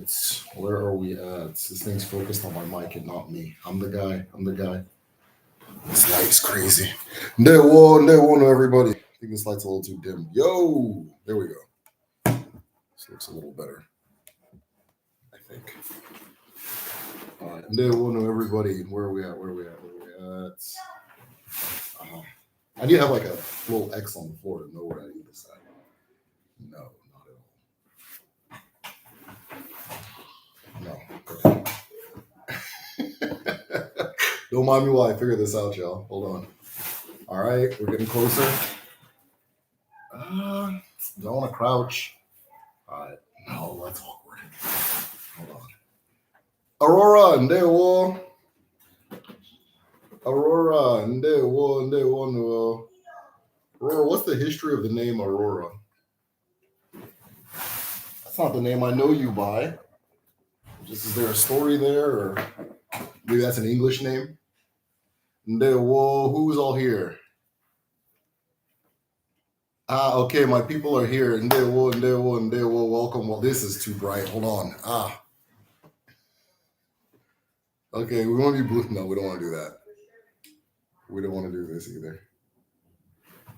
right. Where are we at? This thing's focused on my mic and not me. I'm the guy. I'm the guy. This light's crazy. No, everybody. I think this light's a little too dim. Yo, there we go. This looks a little better, I think. All right. No, everybody. Where are we at? Where are we at? Where are we at? I need to have like a little X on the floor to know where I need this at. No, not at all. No. Okay. Don't mind me while I figure this out, y'all. Hold on. All right, we're getting closer. Don't want to crouch. All right. No, that's awkward. Hold on. Aurora, ndewo. Aurora, ndewo. Aurora, what's the history of the name Aurora? That's not the name I know you by. Just, is there a story there, or maybe that's an English name? Ndewo, who's all here? Okay, my people are here. Ndewo, welcome. Well, this is too bright. Hold on. Okay, we want to be blue. No, we don't want to do that. We don't want to do this either.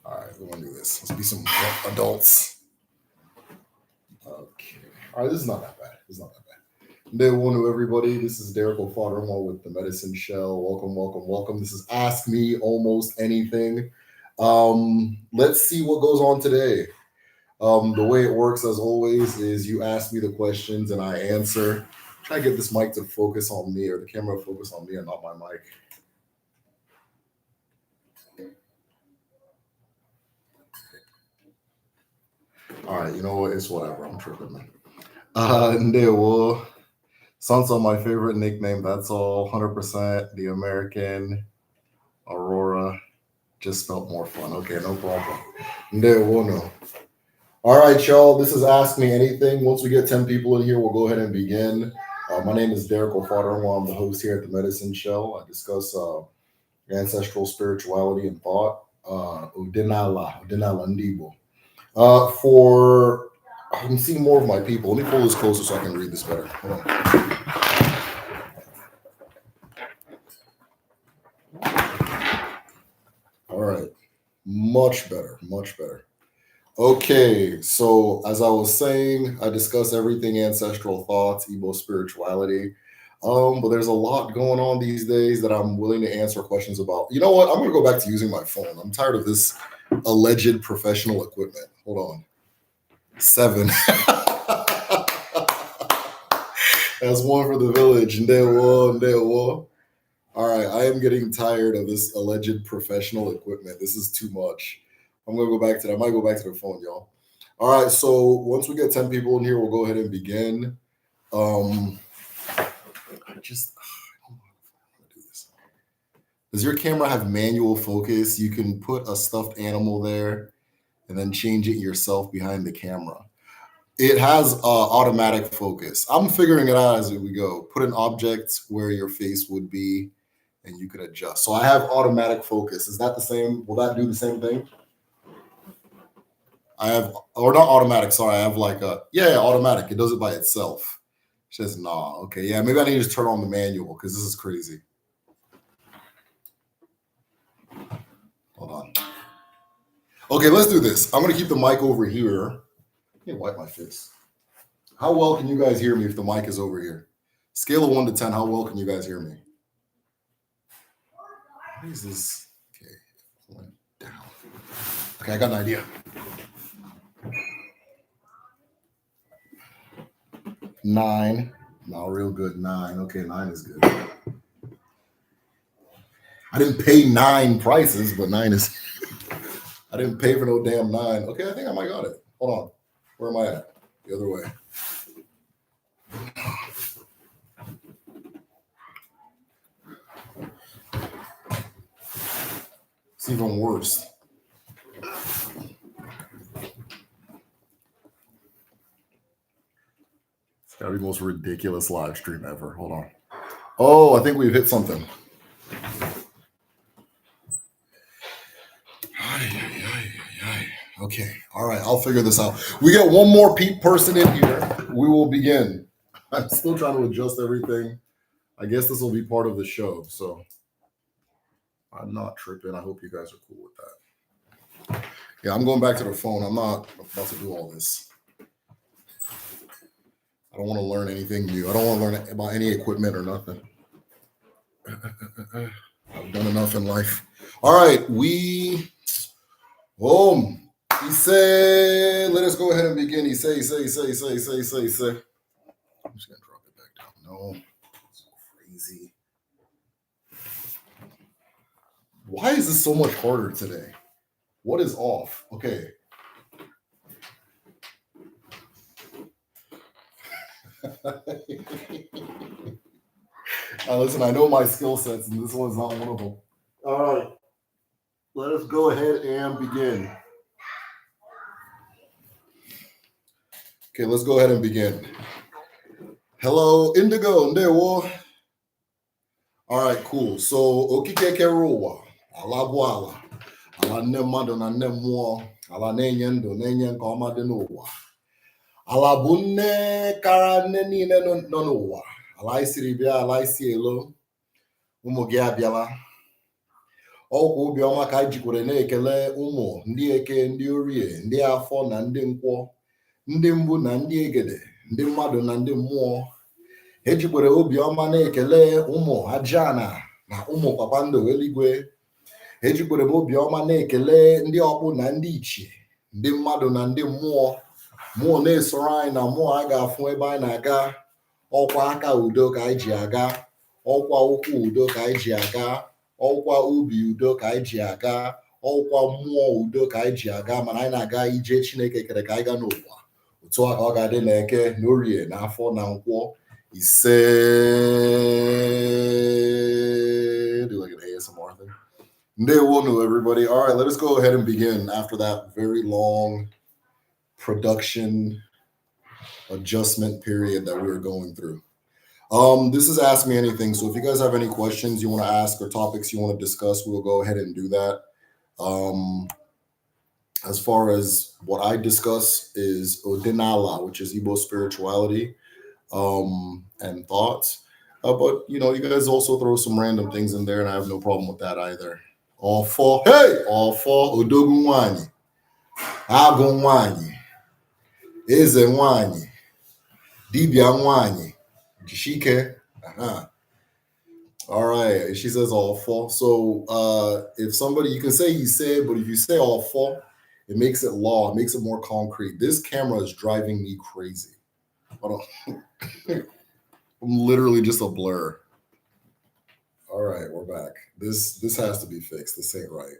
All right, we want to do this. Let's be some adults. Okay. All right, this is not that bad. Ndewo, everybody. This is Derek O'Fathermore with the Medicine Shell. Welcome. This is Ask Me Almost Anything. Let's see what goes on today. The way it works, as always, is you ask me the questions and I answer. Try to get this mic to focus on me, or the camera to focus on me and not my mic. All right, you know what? It's whatever. I'm tripping, man. Ndewo. Sansa, my favorite nickname. That's all. 100% the American. Aurora. Just felt more fun. Okay, no problem. Ndewo. All right, y'all. This is Ask Me Anything. Once we get 10 people in here, we'll go ahead and begin. My name is Derek O'Fathermore. I'm the host here at the Medicine Shell. I discuss ancestral spirituality and thought. Odinala Ndibo. I'm seeing more of my people. Let me pull this closer so I can read this better. Hold on. All right. Much better. Okay, so as I was saying, I discuss everything ancestral thoughts, Igbo spirituality. But there's a lot going on these days that I'm willing to answer questions about. You know what? I'm going to go back to using my phone. I'm tired of this alleged professional equipment. Hold on. 7. That's one for the village. Ndewo. All right, I am getting tired of this alleged professional equipment. This is too much. I'm going to go back to that. I might go back to the phone, y'all. All right, so once we get 10 people in here, we'll go ahead and begin. I don't know how to do this. Does your camera have manual focus? You can put a stuffed animal there and then change it yourself behind the camera. It has automatic focus. I'm figuring it out as we go. Put an object where your face would be, and you could adjust. So I have automatic focus. Is that the same? Will that do the same thing? I have, or not automatic, sorry. I have like automatic. It does it by itself. It says, nah. Okay, yeah, maybe I need to just turn on the manual because this is crazy. Hold on. Okay, let's do this. I'm going to keep the mic over here. I can't wipe my face. How well can you guys hear me if the mic is over here? Scale of 1 to 10, how well can you guys hear me? What is this? Okay, went down. Okay, I got an idea. 9. Not real good. 9. Okay, 9 is good. I didn't pay 9 prices, but 9 is... I didn't pay for no damn 9. Okay, I think I might got it. Hold on. Where am I at? The other way. It's even worse. It's gotta be the most ridiculous live stream ever. Hold on. Oh, I think we've hit something. Okay. All right. I'll figure this out. We get one more person in here. We will begin. I'm still trying to adjust everything. I guess this will be part of the show, so I'm not tripping. I hope you guys are cool with that. Yeah, I'm going back to the phone. I'm not about to do all this. I don't want to learn anything new. I don't want to learn about any equipment or nothing. I've done enough in life. All right, he said, let us go ahead and begin. He say. I'm just gonna drop it back down. No, it's so crazy. Why is this so much harder today? What is off? Okay. Listen, I know my skill sets, and this one's not one of them. All right, let us go ahead and begin. Okay, let's go ahead and begin. Hello, Indigo, Ndewo. All right, cool. So, okike keruwa, ala bụ ala nne mmadụ na nne mmụọ, ala na-enye ndụ na-enye nke ọma dị n'ụwa. Ala bụ nne kara nne niile nọ n'ụwa. Ala isiri bịa, ala isi elo. Ụmụ gị abịala. Ọkwa obiọma ka anyị jikwere na-ekele ụmụ ndị eke, ndị orie, ndị afọ na ndị nkwọ, ndị mbụ na ndị egede, ndị mmadụ na ndị mmụọ. Ejikwere obiọma na-ekele ụmụ ajana na ụmụ kpakpando eluigwe. Ejikwere m obiọma na-ekele ndị ọkpụ na ndị ichie, ndị mmadụ na ndị mmụọ. Mmụọ na-esoro anyị na mmụọ a ga-afụ ebe anyị na-aga. Ọkwa aka udo ka anyị ji aga, ọkwa ụkwụ udo ka anyị ji aga, ọkwa ubi udo ka anyị ji aga, ọkwa mmụọ udo ka anyị ji aga, mana anyị na-aga ije Chineke kere ka anyị gaa n'ụwa. Otu a ka ọ ga-adị na eke, n'orie, n'afọ na nkwọ. Ise. Do like an ASMR thing. Ndewo, everybody. All right, let us go ahead and begin after that very long production adjustment period that we were going through. This is Ask Me Anything. So if you guys have any questions you want to ask or topics you want to discuss, we'll go ahead and do that. As far as what I discuss is Odinala, which is Igbo spirituality, and thoughts. But you guys also throw some random things in there, and I have no problem with that either. All for Odogun Wanyi, Agun Wanyi, Eze Wanyi, Dibia Wanyi, Jishike. All right, she says all four. So if somebody, you can say he said, but if you say all four, it makes it law, it makes it more concrete. This camera is driving me crazy. Hold on. I'm literally just a blur. All right, we're back. This has to be fixed. This ain't right.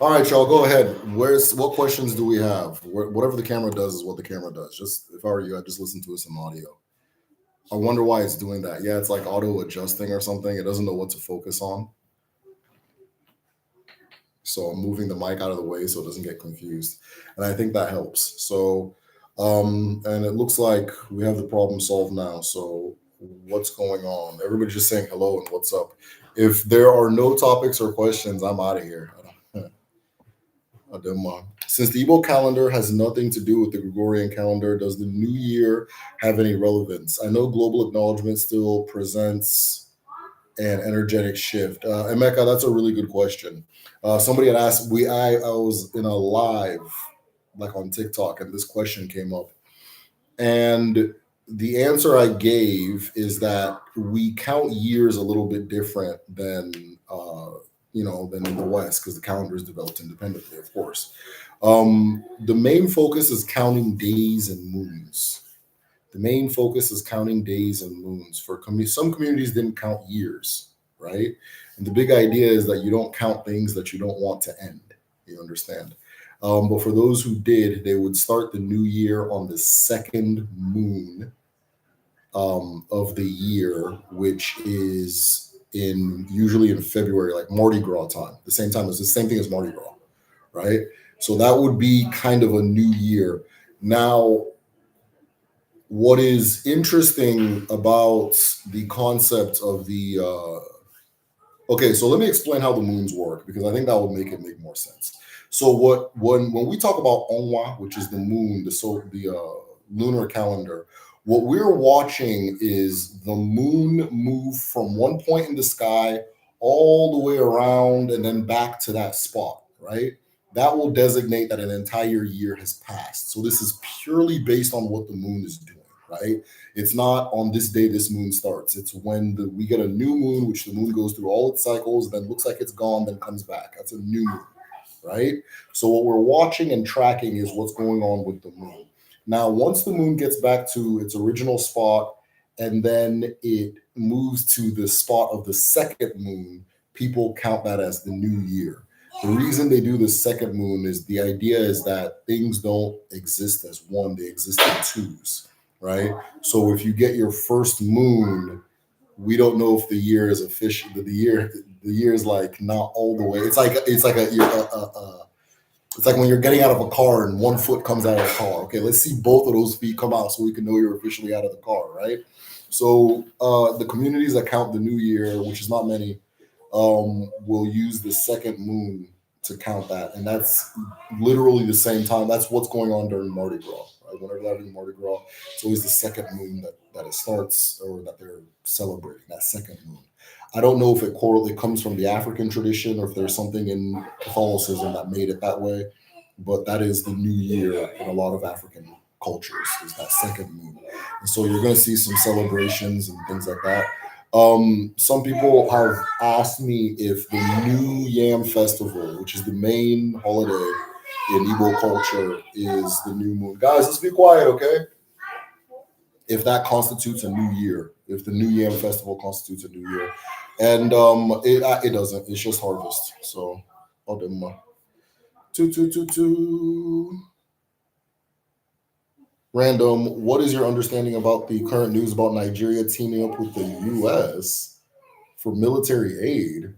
All right, y'all, go ahead. What questions do we have? Whatever the camera does is what the camera does. Just if I were you, I'd just listen to it some audio. I wonder why it's doing that. Yeah, it's like auto adjusting or something. It doesn't know what to focus on. So I'm moving the mic out of the way so it doesn't get confused. And I think that helps. So, and it looks like we have the problem solved now. So what's going on? Everybody's just saying hello and what's up. If there are no topics or questions, I'm out of here. Since the Igbo calendar has nothing to do with the Gregorian calendar, does the new year have any relevance? I know global acknowledgement still presents an energetic shift. Emeka, that's a really good question. Somebody had asked, I was in a live, like on TikTok, and this question came up. And the answer I gave is that we count years a little bit different than than in the West, because the calendar is developed independently, of course. The main focus is counting days and moons. The main focus is counting days and moons. For some communities didn't count years, right? And the big idea is that you don't count things that you don't want to end. You understand? But for those who did, they would start the new year on the second moon of the year, which is usually in February, like Mardi Gras time. The same thing as Mardi Gras, right? So that would be kind of a new year. Now, what is interesting about the concept of the okay, so let me explain how the moons work, because I think that would make more sense. So what when we talk about Onwa, which is the moon, the lunar calendar, what we're watching is the moon move from one point in the sky all the way around and then back to that spot, right? That will designate that an entire year has passed. So this is purely based on what the moon is doing, right? It's not on this day this moon starts. It's when we get a new moon, which the moon goes through all its cycles, then looks like it's gone, then comes back. That's a new moon, right? So what we're watching and tracking is what's going on with the moon. Now, once the moon gets back to its original spot and then it moves to the spot of the second moon, people count that as the new year. The reason they do the second moon is the idea is that things don't exist as one, they exist in twos, right? So if you get your first moon, we don't know if the year is official. The year is like not all the way. It's like when you're getting out of a car and one foot comes out of the car. Okay, let's see both of those feet come out so we can know you're officially out of the car, right? So the communities that count the new year, which is not many, will use the second moon to count that, and that's literally the same time. That's what's going on during Mardi Gras. Right? Whenever they're having Mardi Gras, it's always the second moon that it starts or that they're celebrating. That second moon. I don't know if it comes from the African tradition or if there's something in Catholicism that made it that way, but that is the new year in a lot of African cultures is that second moon, and so you're going to see some celebrations and things like that. Some people have asked me if the New Yam Festival, which is the main holiday in Igbo culture, is the new moon. Guys, let's be quiet, okay? If that constitutes a new year, if the New Yam Festival constitutes a new year, and it doesn't. It's just harvest. So, oh, them, two. Random. What is your understanding about the current news about Nigeria teaming up with the U.S. for military aid?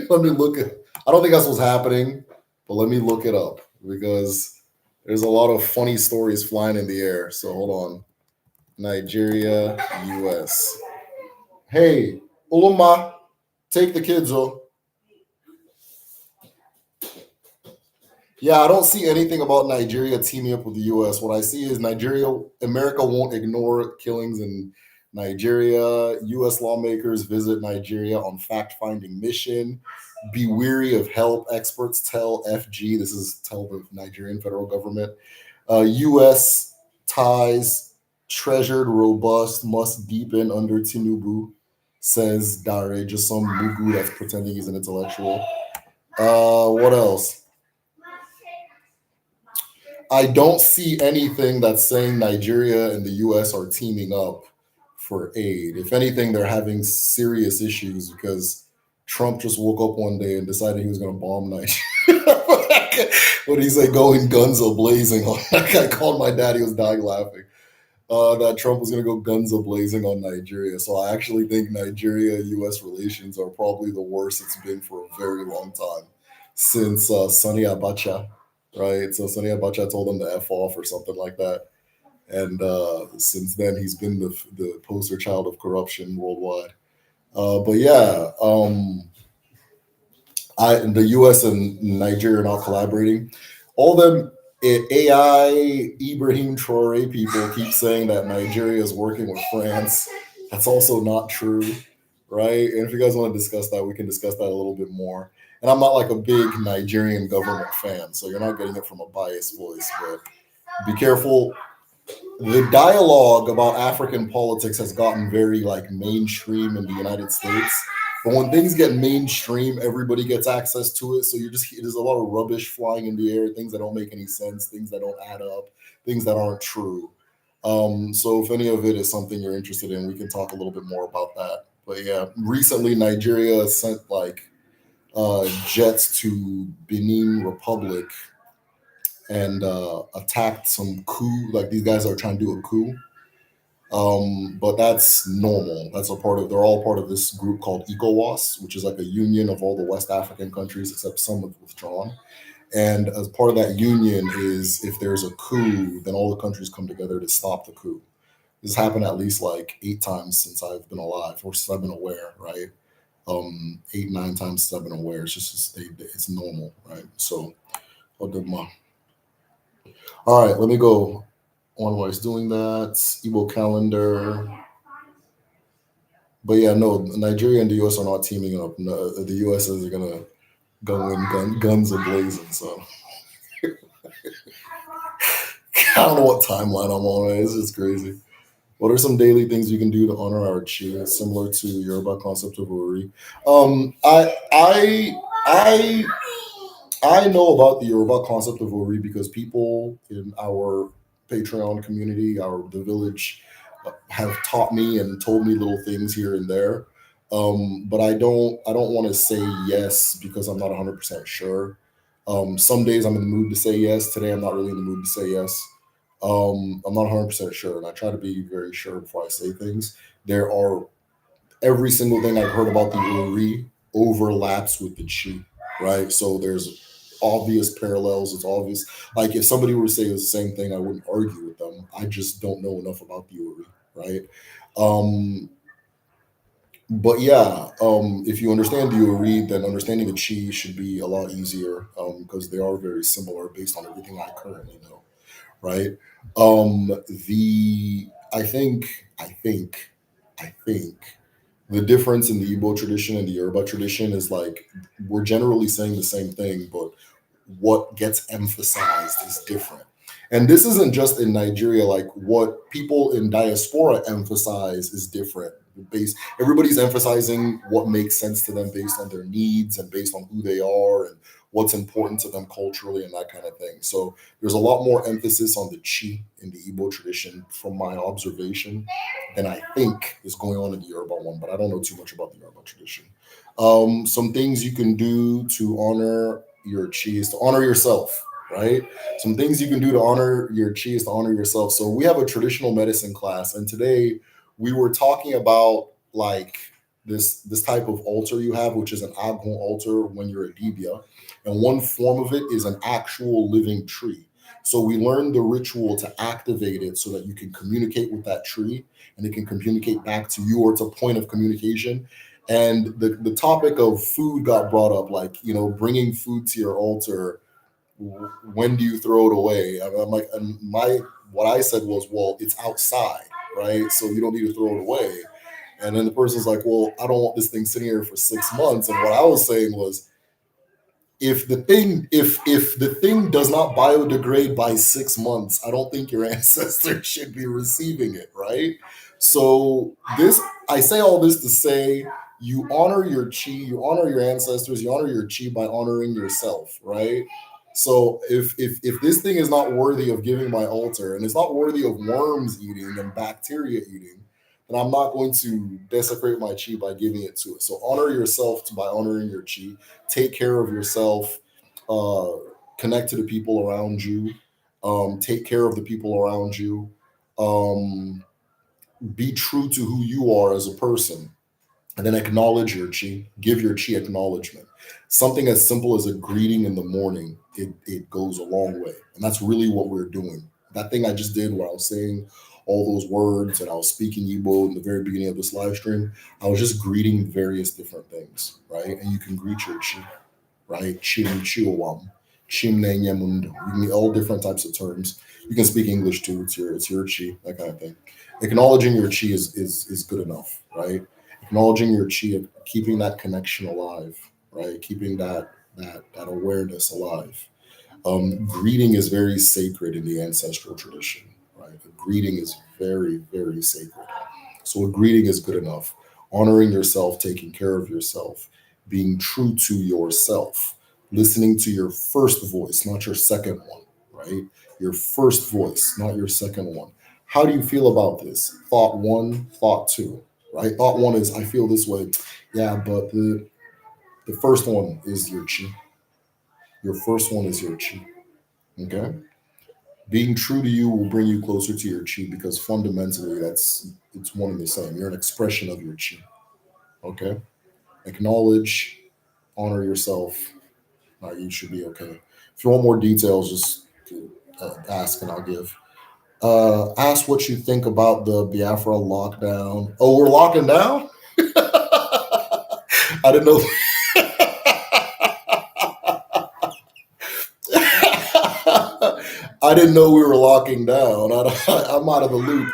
Let me look at. I don't think that's what's happening, but let me look it up because there's a lot of funny stories flying in the air. So hold on. Nigeria, U.S. Hey, Uluma, take the kids, oh. Yeah, I don't see anything about Nigeria teaming up with the U.S. What I see is America won't ignore killings in Nigeria. U.S. lawmakers visit Nigeria on fact-finding mission. Be weary of help, experts tell FG. Tell the Nigerian federal government. U.S. ties treasured, robust, must deepen under Tinubu, says Dare, just some mugu that's pretending he's an intellectual. What else? I don't see anything that's saying Nigeria and the US are teaming up for aid. If anything, they're having serious issues because Trump just woke up one day and decided he was going to bomb Nigeria. What did he say? Going guns a blazing on. I called my dad. He was dying laughing. That Trump was going to go guns a blazing on Nigeria. So I actually think Nigeria-U.S. relations are probably the worst it's been for a very long time since Sonny Abacha, right? So Sonny Abacha told him to F off or something like that. And since then, he's been the poster child of corruption worldwide. But yeah, the U.S. and Nigeria are not collaborating. All them AI Ibrahim Traore people keep saying that Nigeria is working with France. That's also not true, right? And if you guys want to discuss that, we can discuss that a little bit more. And I'm not like a big Nigerian government fan, so you're not getting it from a biased voice, but be careful. The dialogue about African politics has gotten very like mainstream in the United States. But when things get mainstream, everybody gets access to it. So there's a lot of rubbish flying in the air, things that don't make any sense, things that don't add up, things that aren't true. So if any of it is something you're interested in, we can talk a little bit more about that. But yeah, recently Nigeria sent like jets to Benin Republic and attacked some coup. Like these guys are trying to do a coup. But that's normal. They're all part of this group called ECOWAS, which is like a union of all the West African countries, except some have withdrawn. And as part of that union is if there's a coup, then all the countries come together to stop the coup. This happened at least like 8 times since I've been alive or since I've been aware, right? 8, 9 times since I've been aware. It's just it's normal, right? So, Odinala. All right, let me go on while it's doing that. Igbo calendar. But yeah, no, Nigeria and the US are not teaming up. No, the US is gonna go in guns a blazing. So I don't know what timeline I'm on. It's just crazy. What are some daily things we can do to honor our chi, similar to Yoruba concept of Ori? Um, I I I I know about the Yoruba concept of Ori because people in our Patreon community, the village, have taught me and told me little things here and there. But I don't want to say yes because I'm not 100% sure. Some days I'm in the mood to say yes. Today I'm not really in the mood to say yes. I'm not 100% sure, and I try to be very sure before I say things. There are every single thing I've heard about the Uri overlaps with the Chi, right? So there's obvious parallels. It's obvious. Like if somebody were to say the same thing, I wouldn't argue with them. I just don't know enough about the Uri, right? Um, but yeah, if you understand the Uri, then understanding the Chi should be a lot easier because they are very similar based on everything I currently know, right? The I think the difference in the Igbo tradition and the Yoruba tradition is like we're generally saying the same thing, but what gets emphasized is different. And this isn't just in Nigeria, like what people in diaspora emphasize is different. Everybody's emphasizing what makes sense to them based on their needs and based on who they are and what's important to them culturally and that kind of thing. So there's a lot more emphasis on the chi in the Igbo tradition from my observation than I think is going on in the Yoruba one, but I don't know too much about the Yoruba tradition. Some things you can do to honor your chi is to honor yourself, right? Some things you can do to honor your chi is to honor yourself. So we have a traditional medicine class, and today we were talking about like this type of altar you have, which is an agon altar when you're a dibia, and one form of it is an actual living tree. So we learned the ritual to activate it so that you can communicate with that tree and it can communicate back to you, or it's a point of communication. And the topic of food got brought up, like, bringing food to your altar. When do you throw it away? I'm like, and what I said was, well, it's outside, right? So you don't need to throw it away. And then the person's like, well, I don't want this thing sitting here for 6 months. And what I was saying was, if the thing does not biodegrade by 6 months, I don't think your ancestors should be receiving it, right? So this I say all this to say you honor your chi, you honor your ancestors, you honor your chi by honoring yourself, right? So if this thing is not worthy of giving my altar and it's not worthy of worms eating and bacteria eating, then I'm not going to desecrate my chi by giving it to it. So honor yourself by honoring your chi. Take care of yourself. uh, Connect to the people around you. Take care of the people around you. um, be true to who you are as a person, and then acknowledge your chi. Give your chi acknowledgement. Something as simple as a greeting in the morning, it goes a long way, and that's really what we're doing. That thing I just did where I was saying all those words and I was speaking Igbo in the very beginning of this live stream, I was just greeting various different things, right? And you can greet your chi, right? Chim chiowam, chim nenyamundo. You can all different types of terms. You can speak English too. It's your chi, that kind of thing. Acknowledging your chi is good enough, right? Acknowledging your chi, keeping that connection alive, right? Keeping that awareness alive. Greeting is very sacred in the ancestral tradition, right? A greeting is very, very sacred. So a greeting is good enough. Honoring yourself, taking care of yourself, being true to yourself, listening to your first voice, not your second one, right? Your first voice, not your second one. How do you feel about this? Thought one, thought two, right? Thought one is, I feel this way. Yeah, but the first one is your chi. Your first one is your chi. Okay? Being true to you will bring you closer to your chi because fundamentally it's one and the same. You're an expression of your chi. Okay? Acknowledge, honor yourself. You should be okay. If you want more details, just ask and I'll give. Ask what you think about the Biafra lockdown. Oh, we're locking down? I didn't know. I didn't know we were locking down. I'm out of the loop.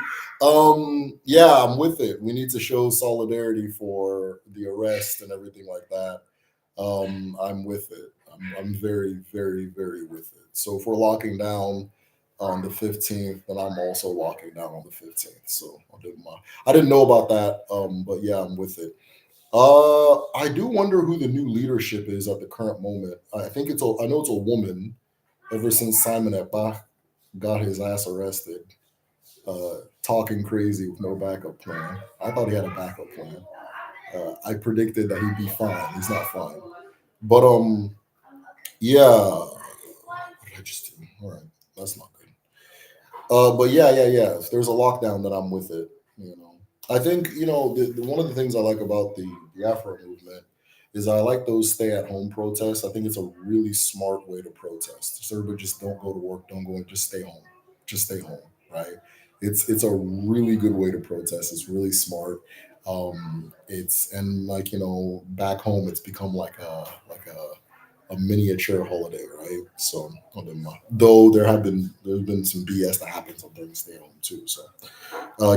Yeah, I'm with it. We need to show solidarity for the arrest and everything like that. I'm with it. I'm very, very, very with it. So if we're locking down on the 15th, then I'm also locking down on the 15th. So I didn't know about that. But yeah, I'm with it. I do wonder who the new leadership is at the current moment. I know it's a woman. Ever since Simon Ekpa got his ass arrested, talking crazy with no backup plan. I thought he had a backup plan. I predicted that he'd be fine. He's not fine. But yeah. What did I just do? All right, that's not good. But yeah. If there's a lockdown, then I'm with it. You know, I think one of the things I like about the Afro movement is I like those stay-at-home protests. I think it's a really smart way to protest. So everybody just don't go to work, don't go in, just stay home, right? It's a really good way to protest. It's really smart. It's and like back home, it's become like a miniature holiday, right? So, though there's been some BS that happens on during stay home too. So,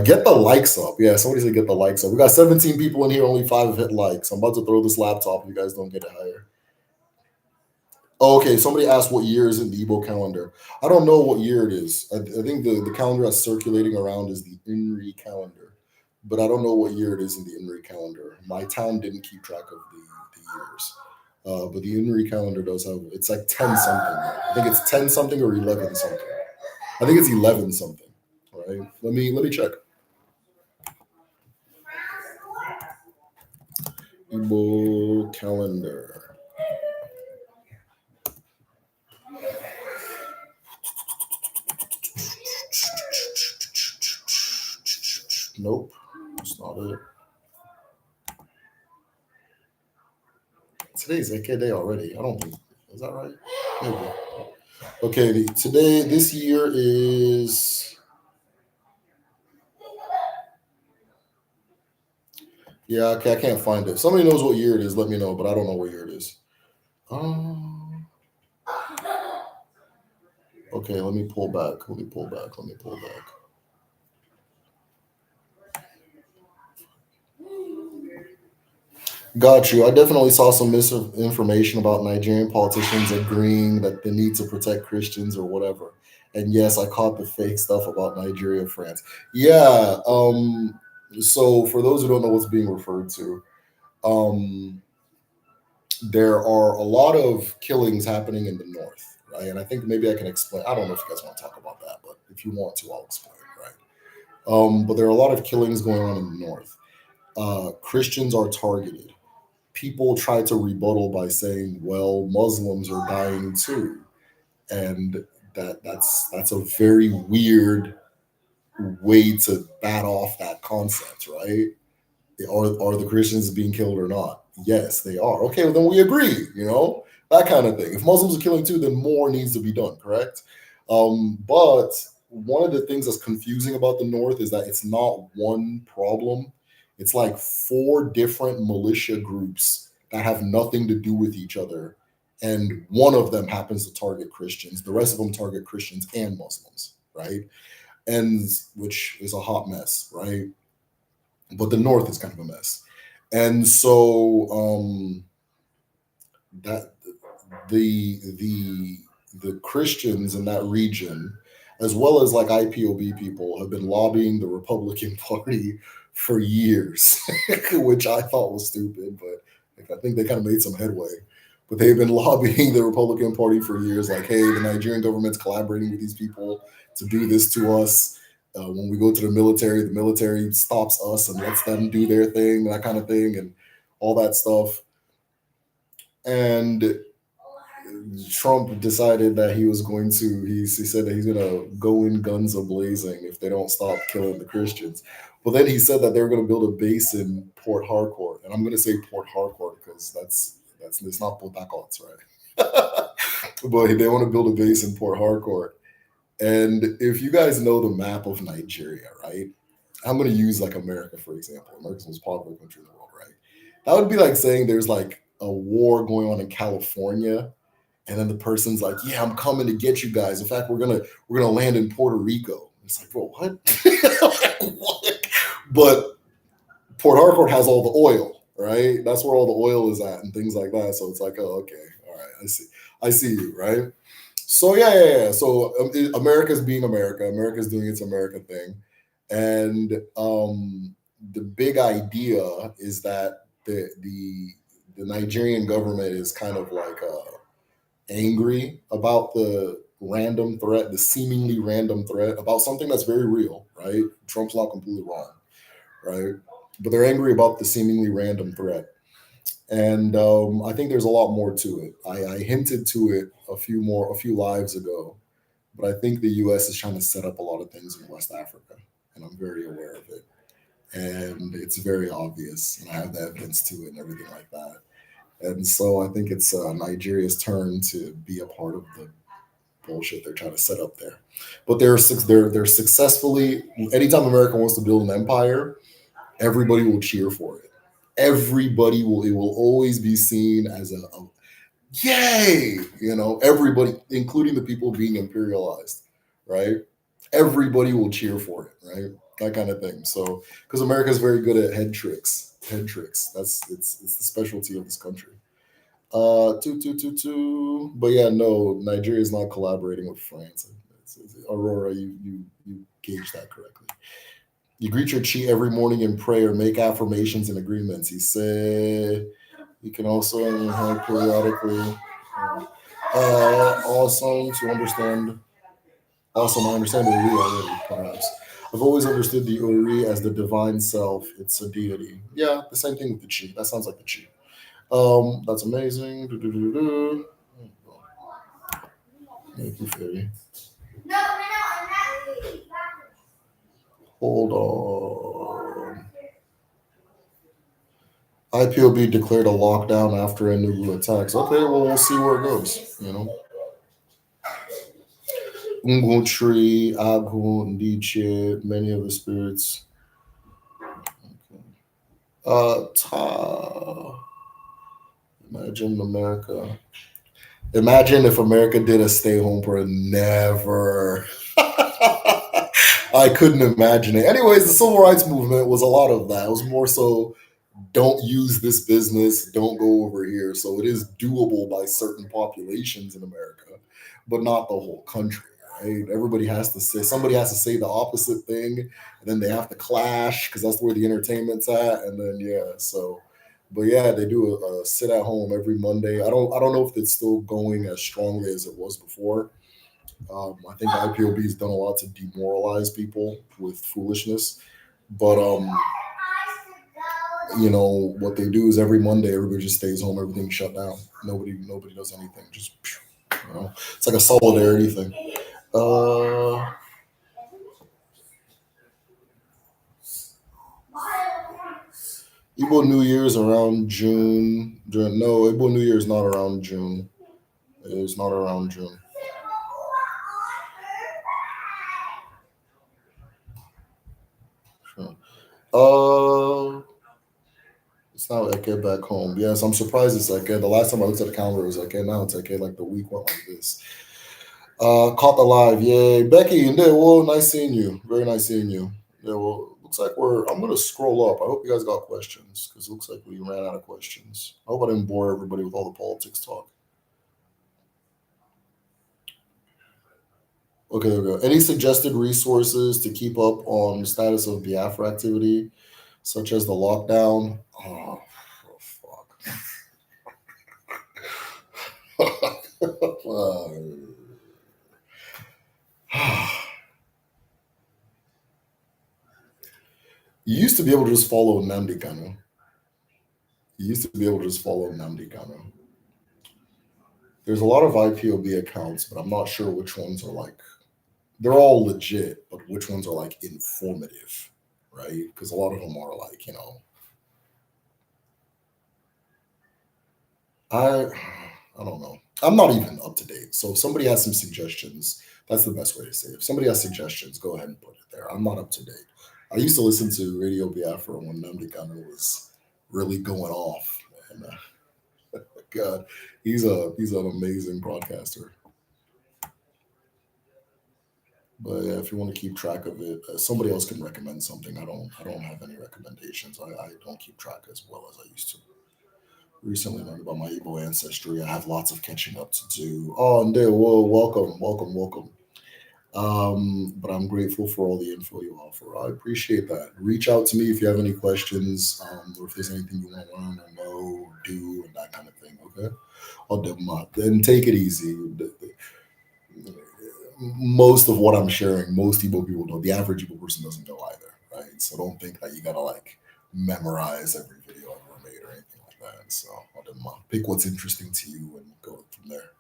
get the likes up. Yeah, somebody said get the likes up. We got 17 people in here, only 5 have hit likes. I'm about to throw this laptop if you guys don't get it higher. Oh, okay, somebody asked what year is in the Igbo calendar. I don't know what year it is. I think the calendar that's circulating around is the INRI calendar, but I don't know what year it is in the INRI calendar. My town didn't keep track of the years. But the INRI calendar does have, it's like 10 something. I think it's 10 something or 11 something. I think it's 11 something. All right. Let me check. Igbo calendar. Nope, that's not it. Today's AK day already. I don't think, is that right? Maybe. Okay, this year is, yeah, okay, I can't find it. Somebody knows what year it is, let me know, but I don't know what year it is. Okay, let me pull back. Let me pull back. Let me pull back. Got you. I definitely saw some misinformation about Nigerian politicians agreeing that they need to protect Christians or whatever. And yes, I caught the fake stuff about Nigeria, France. Yeah. So for those who don't know what's being referred to, um, there are a lot of killings happening in the north, right? And I think maybe I can explain. I don't know if you guys want to talk about that, but if you want to, I'll explain, right? But there are a lot of killings going on in the north. Christians are targeted. People try to rebuttal by saying, well, Muslims are dying too. And that's a very weird way to bat off that concept, right? Are the Christians being killed or not? Yes, they are. Okay, well, then we agree, that kind of thing. If Muslims are killing too, then more needs to be done, correct? But one of the things that's confusing about the North is that it's not one problem. It's like 4 different militia groups that have nothing to do with each other. And one of them happens to target Christians. The rest of them target Christians and Muslims, right? And which is a hot mess, right? But the North is kind of a mess. And so that the Christians in that region, as well as like IPOB people, have been lobbying the Republican Party for years, which I thought was stupid, but I think they kind of made some headway. But they've been lobbying the Republican Party for years, like, hey, the Nigerian government's collaborating with these people to do this to us. When we go to the military stops us and lets them do their thing, that kind of thing, and all that stuff. And Trump decided that he was going to, he said that he's going to go in guns a-blazing if they don't stop killing the Christians. But then he said that they were going to build a base in Port Harcourt. And I'm going to say Port Harcourt because it's not Port Harcourt, right? But they want to build a base in Port Harcourt. And if you guys know the map of Nigeria, right? I'm going to use like America, for example. America's the most popular country in the world, right? That would be like saying there's like a war going on in California, and then the person's like, "Yeah, I'm coming to get you guys. In fact, we're gonna land in Puerto Rico." It's like, bro, what? What? But Port Harcourt has all the oil, right? That's where all the oil is at and things like that. So it's like, oh, okay, all right, I see you, right? So yeah. So America's being America. America's doing its America thing, and the big idea is that the Nigerian government is kind of like angry about the random threat, the seemingly random threat about something that's very real, right? Trump's not completely wrong, right? But they're angry about the seemingly random threat. And I think there's a lot more to it. I hinted to it a few lives ago, but I think the U.S. is trying to set up a lot of things in West Africa, and I'm very aware of it. And it's very obvious, and I have the evidence to it and everything like that. And so I think it's Nigeria's turn to be a part of the bullshit they're trying to set up there. But they're successfully. Anytime America wants to build an empire, everybody will cheer for it. Everybody will. It will always be seen as a yay. Everybody, including the people being imperialized, right? Everybody will cheer for it, right? That kind of thing. So, because America is very good at head tricks. It's the specialty of this country. Two. But yeah, no, Nigeria is not collaborating with France. Aurora, you gauged that correctly. You greet your chi every morning in prayer, make affirmations and agreements. He said you can also have periodically. Awesome to understand. Awesome, I understand the Uri already, perhaps. I've always understood the Uri as the divine self. It's a deity. Yeah, the same thing with the chi. That sounds like the chi. That's amazing. Do. Thank you, Fairy. Hold on. IPOB declared a lockdown after Enugu attacks. Okay, well, we'll see where it goes. Ungu tree, Aghu, Ndiche, many of the spirits. Okay. Imagine America. Imagine if America did a stay home for never. I couldn't imagine it. Anyways, the civil rights movement was a lot of that. It was more so don't use this business, don't go over here. So it is doable by certain populations in America, but not the whole country. Right? Somebody has to say the opposite thing, and then they have to clash because that's where the entertainment's at. And then but yeah, they do a sit at home every Monday. I don't know if it's still going as strongly as it was before. I think IPOB has done a lot to demoralize people with foolishness, but what they do is every Monday everybody just stays home, everything's shut down. Nobody does anything. Just it's like a solidarity thing. Igbo New Year's around June. No, Igbo New Year is not around June. It is not around June. Sure. It's now Eke back home. Yes, I'm surprised it's Eke. The last time I looked at the calendar, it was Eke. Now it's Eke. Like the week went like this. Caught the live. Yay. Becky, and there, whoa, nice seeing you. Very nice seeing you. Yeah, well, looks like I'm going to scroll up. I hope you guys got questions because it looks like we ran out of questions. I hope I didn't bore everybody with all the politics talk. Okay, there we go. Any suggested resources to keep up on the status of Biafra activity, such as the lockdown? Oh fuck. You used to be able to just follow Nnamdi Kanu. You used to be able to just follow Nnamdi Kanu. There's a lot of IPOB accounts, but I'm not sure which ones are like. They're all legit, but which ones are like informative, right? Because a lot of them are like, I don't know. I'm not even up to date. So if somebody has some suggestions, that's the best way to say it. If somebody has suggestions, go ahead and put it there. I'm not up to date. I used to listen to Radio Biafra when Nnamdi Kanu was really going off. And God, he's an amazing broadcaster. But yeah, if you want to keep track of it, somebody else can recommend something. I don't have any recommendations. I don't keep track as well as I used to. Recently learned about my Igbo ancestry. I have lots of catching up to do. Oh, and there, whoa, welcome, welcome, welcome. But I'm grateful for all the info you offer. I appreciate that. Reach out to me if you have any questions, or if there's anything you want to learn or know, or do, and that kind of thing. Okay, I'll do them up. Then take it easy. Most of what I'm sharing, most Igbo people know. The average Igbo person doesn't know either, right? So don't think that you gotta like memorize every video I've ever made or anything like that. So I'll do them up. Pick what's interesting to you and go from there.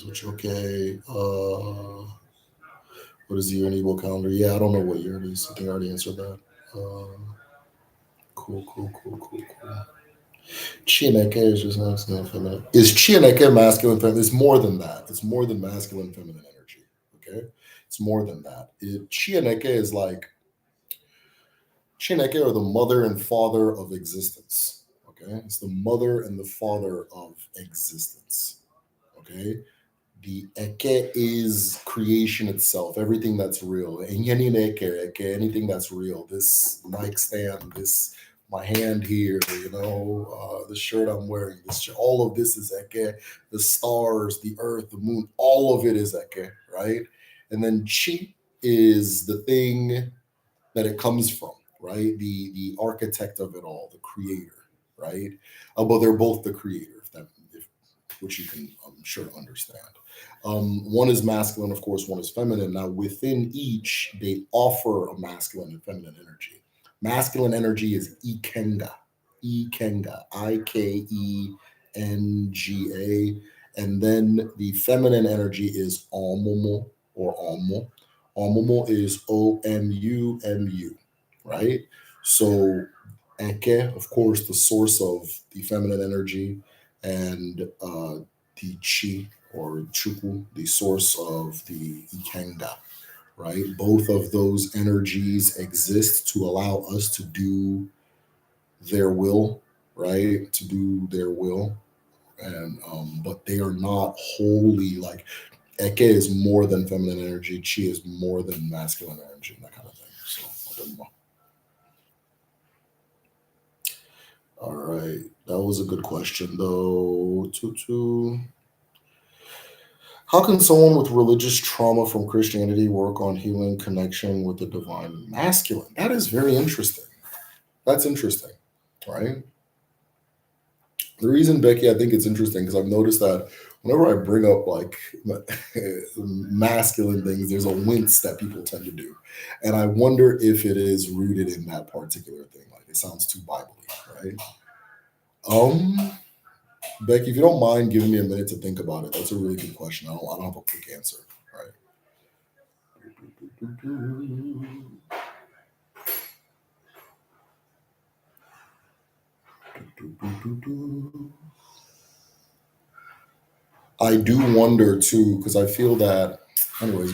Which okay. What is the year in Igbo calendar? Yeah, I don't know what year it is. I think I already answered that. Cool, cool, cool, cool, cool. Chineke is just masculine and feminine. Is Chineke masculine, feminine? It's more than that. It's more than masculine, feminine energy. Okay? It's more than that. Chineke is like, Chineke are the mother and father of existence. Okay? It's the mother and the father of existence. Okay? The Eke is creation itself, everything that's real. Anything that's real. This mic stand, this my hand here, the shirt I'm wearing, all of this is Eke. The stars, the earth, the moon, all of it is Eke, right? And then Chi is the thing that it comes from, right? The architect of it all, the creator, right? But they're both the creator, if which you can, I'm sure, understand. One is masculine, of course, one is feminine. Now, within each, they offer a masculine and feminine energy. Masculine energy is Ikenga, Ikenga. And then the feminine energy is Omomo or Omo. Omomo is Omumu, right? So, Eke, of course, the source of the feminine energy, and the Chi or Chukwu, the source of the Ikenga, right? Both of those energies exist to allow us to do their will, right? To do their will. And but they are not wholly like Eke is more than feminine energy, Chi is more than masculine energy, and that kind of thing. So I don't know. All right. That was a good question though. Tutu. How can someone with religious trauma from Christianity work on healing connection with the divine masculine? That is very interesting. That's interesting, right? The reason, Becky, I think it's interesting because I've noticed that whenever I bring up like masculine things, there's a wince that people tend to do. And I wonder if it is rooted in that particular thing. Like it sounds too Bible right? Um, Becky, if you don't mind giving me a minute to think about it, that's a really good question. I don't have a quick answer, right? I do wonder too, because I feel that, anyways,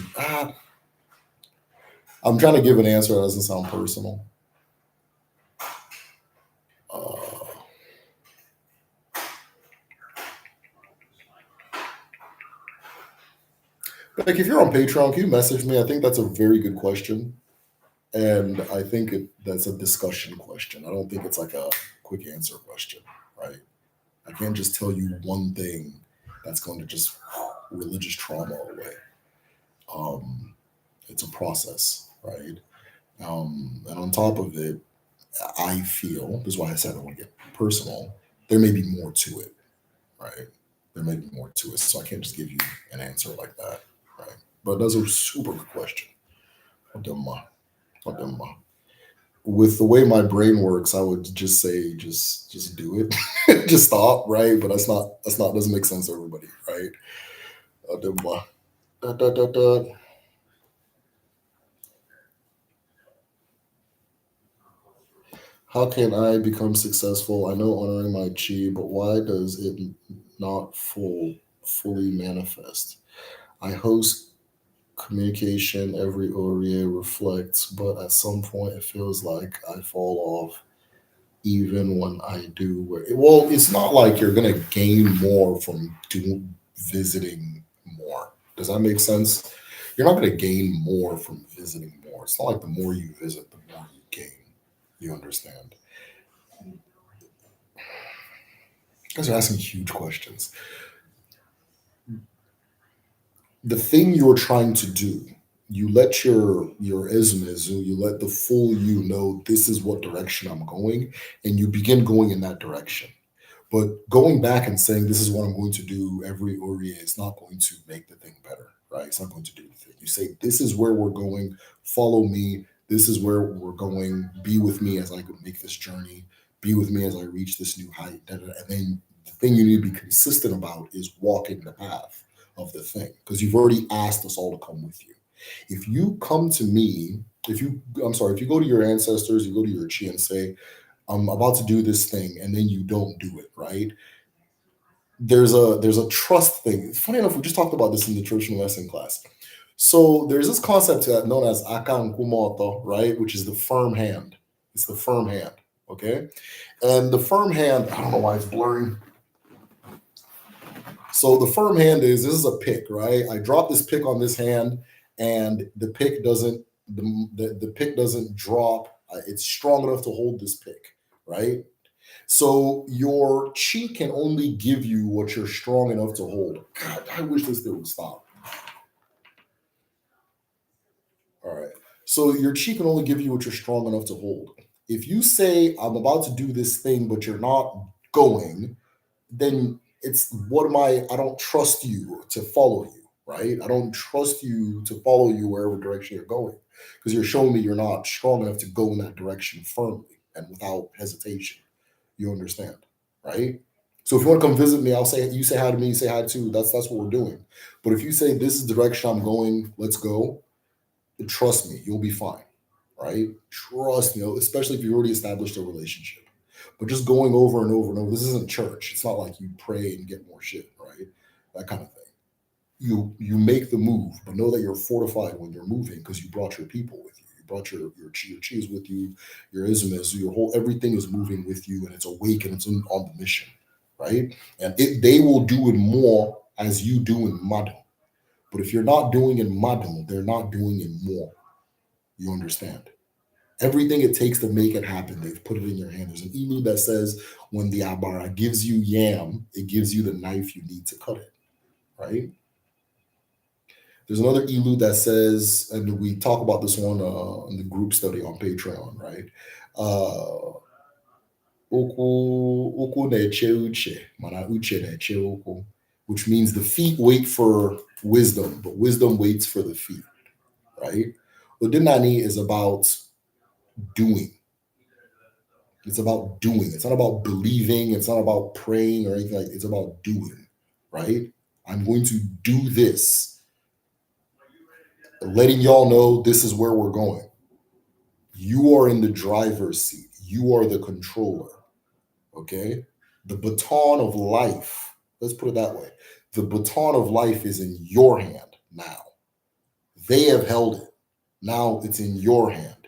I'm trying to give an answer that doesn't sound personal. Uh, like, if you're on Patreon, can you message me? I think that's a very good question. And I think that's a discussion question. I don't think it's like a quick answer question, right? I can't just tell you one thing that's going to just religious trauma away. Um, it's a process, right? And on top of it, I feel this is why I said I don't want to get personal. There may be more to it, right? There may be more to it, so I can't just give you an answer like that, right? But that's a super good question. Odinala. Odinala. With the way my brain works, I would just say just do it, just stop, right? But that's not doesn't make sense to everybody, right? Odinala. Da, da, da, da. How can I become successful? I know honoring my chi, but why does it not fully manifest? I host communication, every Orie reflects, but at some point it feels like I fall off even when I do. Well, it's not like you're gonna gain more from visiting more. Does that make sense? You're not gonna gain more from visiting more. It's not like the more you visit, the more you gain. You understand? You guys are asking huge questions. The thing you're trying to do, you let your ismezu, you let the full you know this is what direction I'm going, and you begin going in that direction. But going back and saying this is what I'm going to do every Ori is not going to make the thing better, right? It's not going to do the thing. You say this is where we're going, follow me. This is where we're going. Be with me as I make this journey. Be with me as I reach this new height. Da, da, da. And then the thing you need to be consistent about is walking the path of the thing because you've already asked us all to come with you. If you come to me, if you go to your ancestors, you go to your chi and say, I'm about to do this thing, and then you don't do it, right? There's a trust thing. Funny enough, we just talked about this in the traditional lesson class. So there's this concept known as akan kumoto, right? Which is the firm hand. It's the firm hand, okay? And the firm hand, I don't know why it's blurring. So the firm hand is this is a pick, right? I drop this pick on this hand, and the pick doesn't the pick doesn't drop. It's strong enough to hold this pick, right? So your chi can only give you what you're strong enough to hold. God, I wish this thing would stop. All right. So your chi can only give you what you're strong enough to hold. If you say, I'm about to do this thing, but you're not going, then it's what am I don't trust you to follow you, right? I don't trust you to follow you wherever direction you're going because you're showing me you're not strong enough to go in that direction firmly and without hesitation. You understand, right? So if you want to come visit me, I'll say you say hi to me, you say hi to. That's what we're doing. But if you say this is the direction I'm going, let's go. Trust me, you'll be fine, right? Trust me, especially if you already established a relationship. But just going over and over and over, this isn't church. It's not like you pray and get more shit, right? That kind of thing. You make the move, but know that you're fortified when you're moving because you brought your people with you. You brought your chi is with you, your ism your whole everything is moving with you, and it's awake and it's on the mission, right? And they will do it more as you do in Madhu. But if you're not doing in Madhu, they're not doing it more. You understand? Everything it takes to make it happen, they've put it in your hand. There's an emu that says when the Abara gives you yam, it gives you the knife you need to cut it, right? There's another Elu that says, and we talk about this one in the group study on Patreon, right? Ụkwụ na-eche uche, mana uche na-eche ụkwụ, which means the feet wait for wisdom, but wisdom waits for the feet, right? Odinani is about doing. It's about doing. It's not about believing. It's not about praying or anything like that. It's about doing, right? I'm going to do this, letting y'all know this is where we're going. You are in the driver's seat. You are the controller. Okay? The baton of life, let's put it that way. The baton of life is in your hand now. They have held it. Now it's in your hand.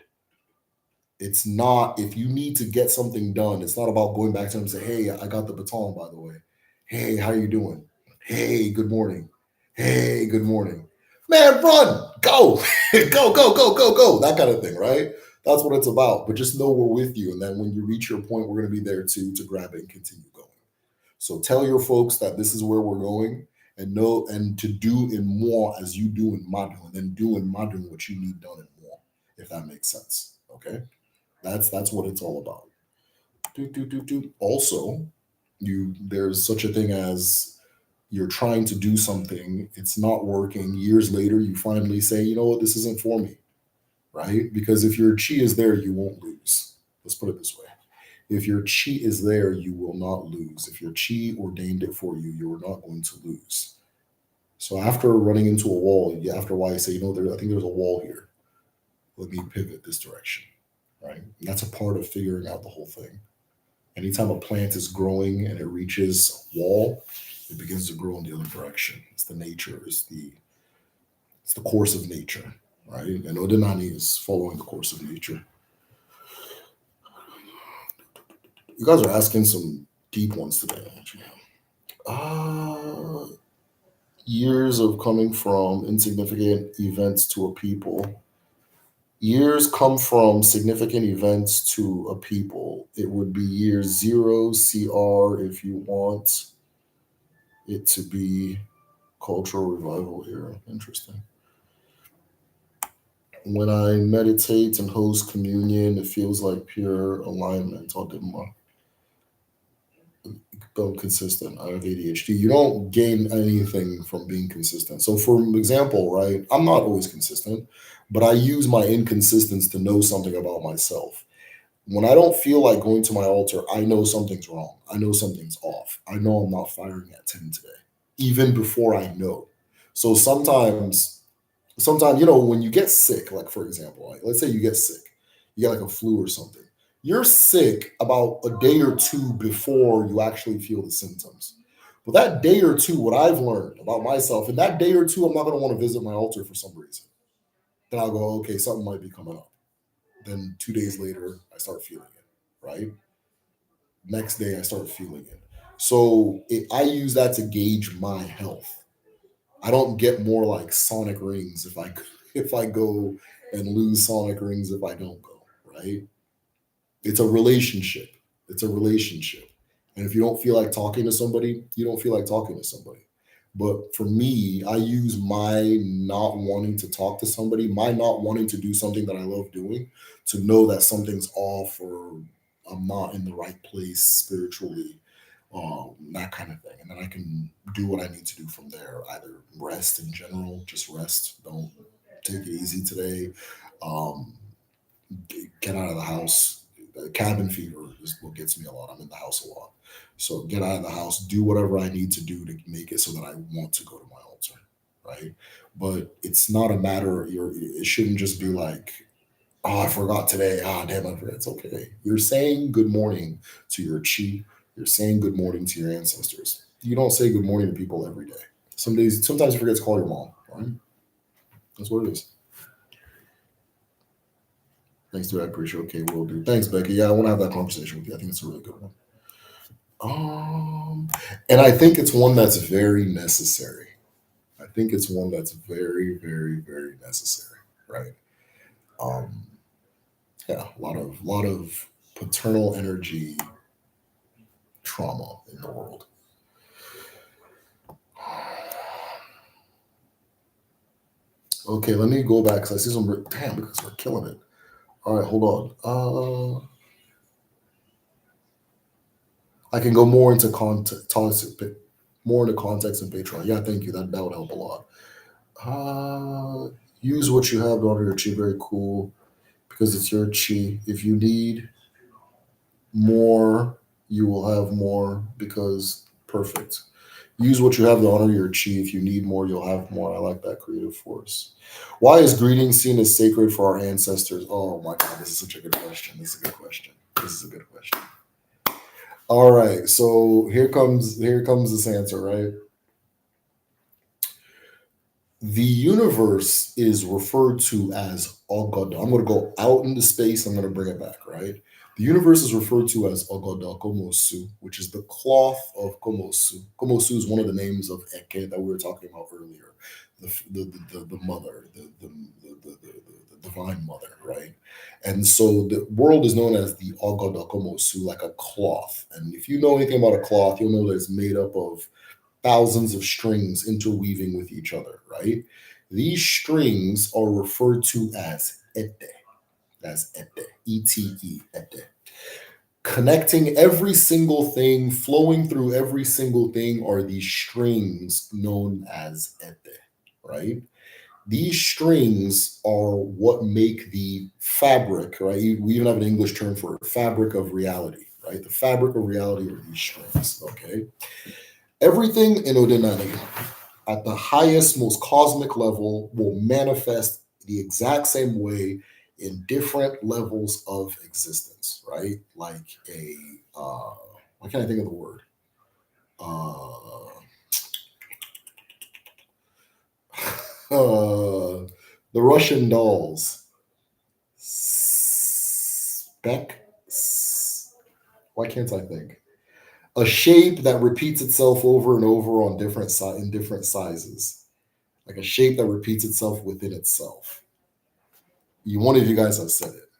It's not, if you need to get something done, it's not about going back to them and say, hey, I got the baton, by the way. Hey, how you doing? Hey, good morning. Hey, good morning. Man, run, go, go. That kind of thing, right? That's what it's about. But just know we're with you. And then when you reach your point, we're going to be there to grab it and continue going. So tell your folks that this is where we're going and know and to do in more as you do in Madhu, and then do in Madhu what you need done in more, if that makes sense. Okay. That's what it's all about. Also, there's such a thing as you're trying to do something, it's not working. Years later, you finally say, you know what, this isn't for me, right? Because if your chi is there, you won't lose. Let's put it this way. If your chi is there, you will not lose. If your chi ordained it for you, you are not going to lose. So after running into a wall, after a while you say, I think there's a wall here. Let me pivot this direction. right? And that's a part of figuring out the whole thing. Anytime a plant is growing and it reaches a wall, it begins to grow in the other direction. It's the nature, it's the course of nature, right? And Odinani is following the course of nature. You guys are asking some deep ones today, actually. Uh, Years of coming from insignificant events to a people. Years come from significant events to a people. It would be year zero CR if you want it to be cultural revival era. Interesting. When I meditate and host communion, it feels like pure alignment. Odinala. Go consistent. I have ADHD. You don't gain anything from being consistent. So, for example, right, I'm not always consistent, but I use my inconsistency to know something about myself. When I don't feel like going to my altar, I know something's wrong. I know something's off. I know I'm not firing at 10 today, even before I know. So sometimes, when you get sick, like for example, like let's say you get sick, you get like a flu or something. You're sick about a day or two before you actually feel the symptoms. But that day or two, what I've learned about myself, in that day or two, I'm not going to want to visit my altar for some reason. Then I'll go, okay, something might be coming up. Then 2 days later, I start feeling it, right? Next day, I start feeling it. So I use that to gauge my health. I don't get more like Sonic rings if I go and lose Sonic rings if I don't go, right? It's a relationship. It's a relationship. And if you don't feel like talking to somebody, you don't feel like talking to somebody. But for me, I use my not wanting to talk to somebody, my not wanting to do something that I love doing, to know that something's off or I'm not in the right place spiritually, that kind of thing. And then I can do what I need to do from there. Either rest in general, just rest. Don't take it easy today. Um, get out of the house. Cabin fever is what gets me a lot. I'm in the house a lot. So get out of the house, do whatever I need to do to make it so that I want to go to my altar, right? But it's not a matter of it shouldn't just be like, oh, I forgot today. Ah, damn, I forgot. It's okay. You're saying good morning to your chi. You're saying good morning to your ancestors. You don't say good morning to people every day. Sometimes you forget to call your mom, right? That's what it is. Thanks to I appreciate. Okay, will do. Thanks, Becky. Yeah, I want to have that conversation with you. I think it's a really good one. And I think it's one that's very necessary. I think it's one that's very, very, very necessary, right? Um, yeah, a lot of paternal energy trauma in the world. Okay, let me go back because I see some. Damn, because we're killing it. All right, hold on. I can go more into more into context and Patreon. Yeah, thank you. That would help a lot. Use what you have to honor your chi. Very cool because it's your chi. If you need more, you will have more because perfect. Use what you have to honor your chi. If you need more, you'll have more. I like that creative force. Why is greeting seen as sacred for our ancestors? Oh my God, this is such a good question. This is a good question. This is a good question. All right, so here comes this answer, right? The universe is referred to as Ogoda. I'm going to go out into space. I'm going to bring it back, right? The universe is referred to as Ogoda Komosu, which is the cloth of Komosu. Komosu is one of the names of Eke that we were talking about earlier, the mother, the divine mother, right? And so the world is known as the Ogoda Komosu, like a cloth. And if you know anything about a cloth, you'll know that it's made up of thousands of strings interweaving with each other, right? These strings are referred to as ete. That's ete, E-T-E, ete. Connecting every single thing, flowing through every single thing are these strings known as ete, right? These strings are what make the fabric, right? We even have an English term for it, fabric of reality, right? The fabric of reality are these strings, okay? Everything in Odinala at the highest, most cosmic level will manifest the exact same way in different levels of existence, right? Like a, why can't I think of the word? Uh, the Russian dolls. Spec. Why can't I think? A shape that repeats itself over and over on in different sizes, like a shape that repeats itself within itself. One of you guys have said it.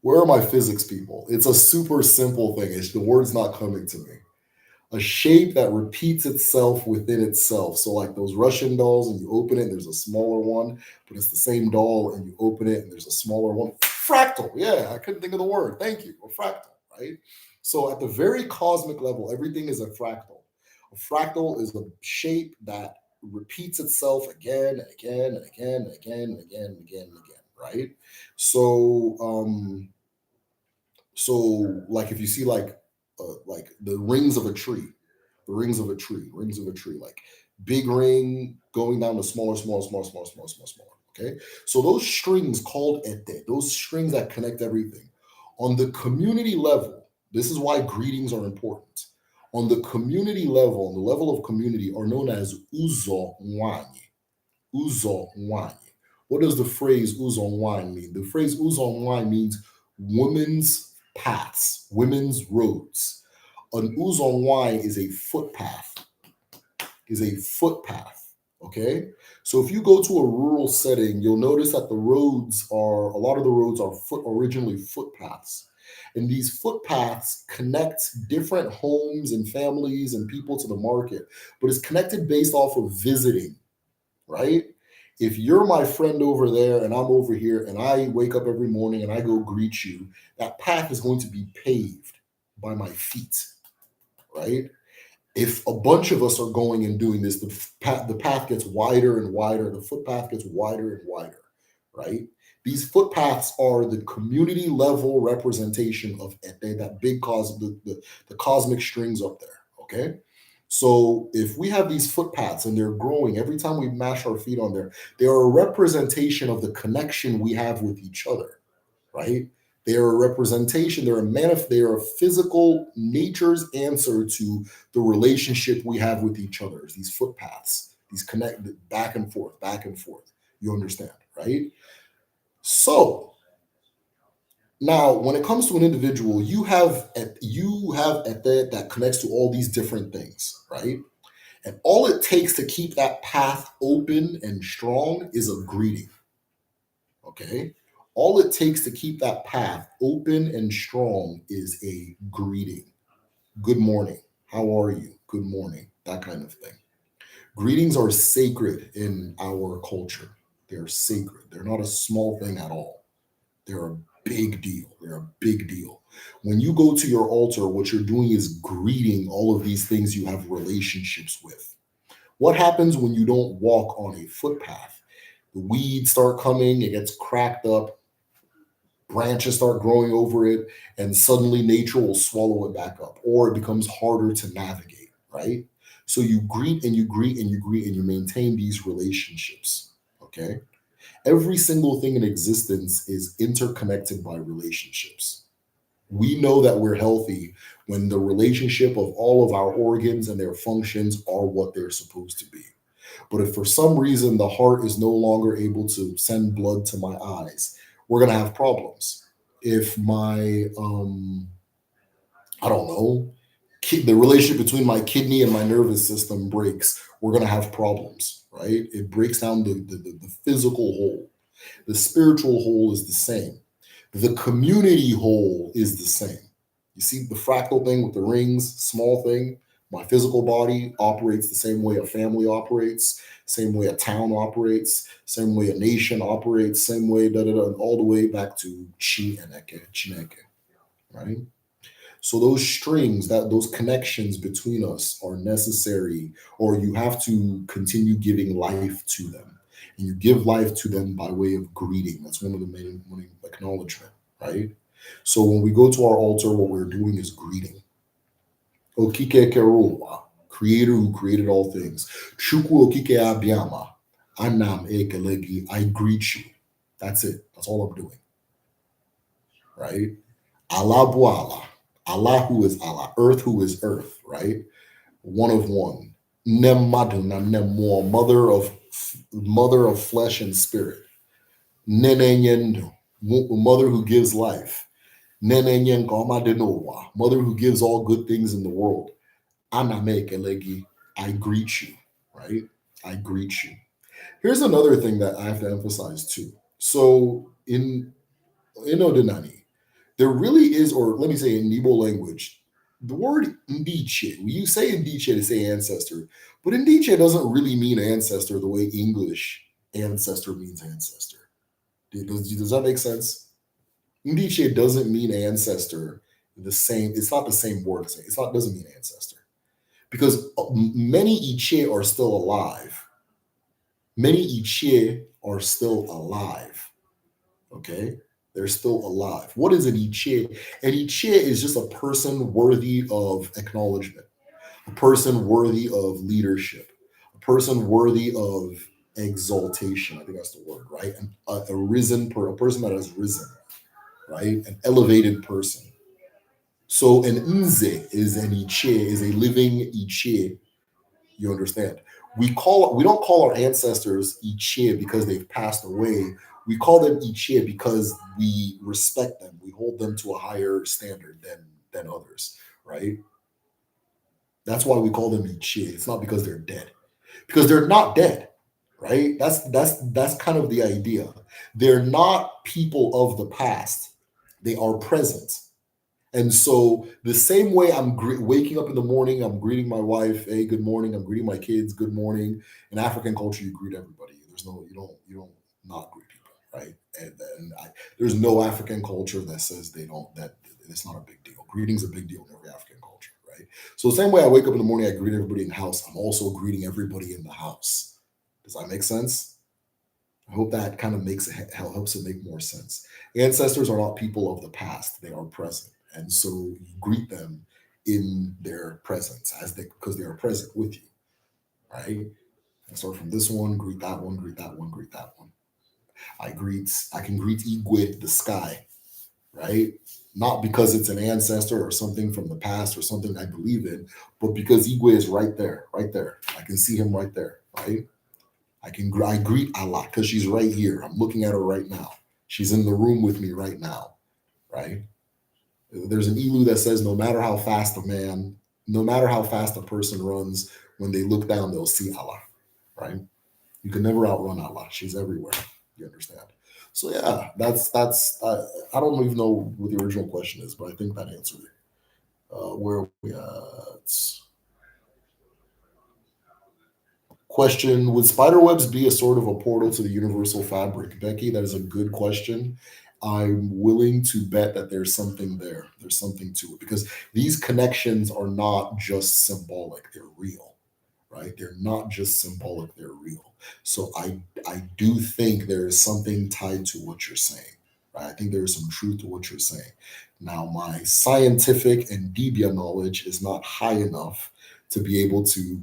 Where are my physics people? It's a super simple thing. The word's not coming to me. A shape that repeats itself within itself. So, like those Russian dolls, and you open it, and there's a smaller one, but it's the same doll, and you open it, and there's a smaller one. Fractal. Yeah, I couldn't think of the word. Thank you. A fractal, right? So, at the very cosmic level, everything is a fractal. A fractal is a shape that repeats itself again and again and again and again and again and again and again, right? So, like if you see like the rings of a tree, rings of a tree, like big ring going down to smaller, smaller, smaller, smaller, smaller, smaller, smaller. Okay, so those strings called ete, those strings that connect everything, on the community level. This is why greetings are important. On the community level, on the level of community, are known as uzo nwanye. Uzo nwanye. What does the phrase uzo nwanye mean? The phrase uzo nwanye means women's paths, women's roads. An uzo nwanye is a footpath, Okay. So if you go to a rural setting, you'll notice that a lot of the roads are originally footpaths. And these footpaths connect different homes and families and people to the market, but it's connected based off of visiting, right? If you're my friend over there and I'm over here and I wake up every morning and I go greet you, that path is going to be paved by my feet, right? If a bunch of us are going and doing this, the path gets wider and wider, the footpath gets wider and wider, right? These footpaths are the community level representation of that big the cosmic strings up there, okay? So if we have these footpaths and they're growing every time we mash our feet on there, they are a representation of the connection we have with each other, right? They are a representation, they are a physical nature's answer to the relationship we have with each other. These footpaths, these connected back and forth, back and forth. You understand, right? So now, when it comes to an individual, you have that connects to all these different things, right? And all it takes to keep that path open and strong is a greeting. Okay? All it takes to keep that path open and strong is a greeting. Good morning. How are you? Good morning. That kind of thing. Greetings are sacred in our culture. They're sacred. They're not a small thing at all. They're a big deal. They're a big deal. When you go to your altar, what you're doing is greeting all of these things you have relationships with. What happens when you don't walk on a footpath? The weeds start coming, it gets cracked up, branches start growing over it, and suddenly nature will swallow it back up, or it becomes harder to navigate, right? So you greet and you greet and you greet and you maintain these relationships, okay? Every single thing in existence is interconnected by relationships. We know that we're healthy when the relationship of all of our organs and their functions are what they're supposed to be. But if for some reason the heart is no longer able to send blood to my eyes, we're going to have problems. If my, I don't know, the relationship between my kidney and my nervous system breaks, we're going to have problems, right? It breaks down the physical whole. The spiritual whole is the same. The community whole is the same. You see the fractal thing with the rings, small thing. My physical body operates the same way a family operates, same way a town operates, same way a nation operates, same way, and all the way back to Chineke, right? So those strings, those connections between us are necessary, or you have to continue giving life to them. And you give life to them by way of greeting. That's one of the main acknowledgement, right? So when we go to our altar, what we're doing is greeting. Okike Keruwa, creator who created all things. Chukwu Okike Abiyama, Anam ekelegi, I greet you. That's it. That's all I'm doing. Right? Allah bu Allah. Allah who is Allah. Earth who is earth, right? One of one. Nem maduna nem more, mother of flesh and spirit. Nene nyendo, mother who gives life. Nene nyenko amadenowa, mother who gives all good things in the world. Aname kelegi, I greet you, right? I greet you. Here's another thing that I have to emphasize too. So in Odinani, there really is, or let me say in Igbo language, the word ndiche, you say ndiche to say ancestor, but ndiche doesn't really mean ancestor the way English ancestor means ancestor. Does that make sense? Ndiche doesn't mean ancestor the same. It's not the same word. It's not, doesn't mean ancestor. Because many Ichie are still alive. Many Ichie are still alive. Okay? They're still alive. What is an Ichie? An Ichie is just a person worthy of acknowledgement, a person worthy of leadership, a person worthy of exaltation. I think that's the word, right? A person that has risen, right? An elevated person. So an Nze is an Ichie, is a living Ichie. You understand? We don't call our ancestors Ichie because they've passed away. We call them Ichie because we respect them. We hold them to a higher standard than others, right? That's why we call them Ichie. It's not because they're dead, because they're not dead, right? That's kind of the idea. They're not people of the past. They are present. And so the same way I'm waking up in the morning, I'm greeting my wife, hey, good morning. I'm greeting my kids, good morning. In African culture, you greet everybody. You don't not greet people, right? There's no African culture that says that it's not a big deal. Greeting's a big deal in every African culture, right? So the same way I wake up in the morning, I greet everybody in the house. I'm also greeting everybody in the house. Does that make sense? I hope that kind of helps it make more sense. Ancestors are not people of the past; they are present, and so you greet them in their presence because they are present with you, right? And so from this one, greet that one, greet that one, greet that one. I can greet Igwe, the sky, right? Not because it's an ancestor or something from the past or something I believe in, but because Igwe is right there, right there. I can see him right there, right? I greet Allah because she's right here. I'm looking at her right now. She's in the room with me right now, right? There's an Ilu that says no matter how fast a person runs, when they look down, they'll see Allah, right? You can never outrun Allah. She's everywhere. You understand? So yeah, that's. I don't even know what the original question is, but I think that answered it. Where are we at? Question: would spider webs be a sort of a portal to the universal fabric? Becky, that is a good question. I'm willing to bet that there's something there. There's something to it because these connections are not just symbolic, they're real, right? They're not just symbolic, they're real. So I do think there is something tied to what you're saying, right? I think there is some truth to what you're saying. Now, my scientific and Debia knowledge is not high enough to be able to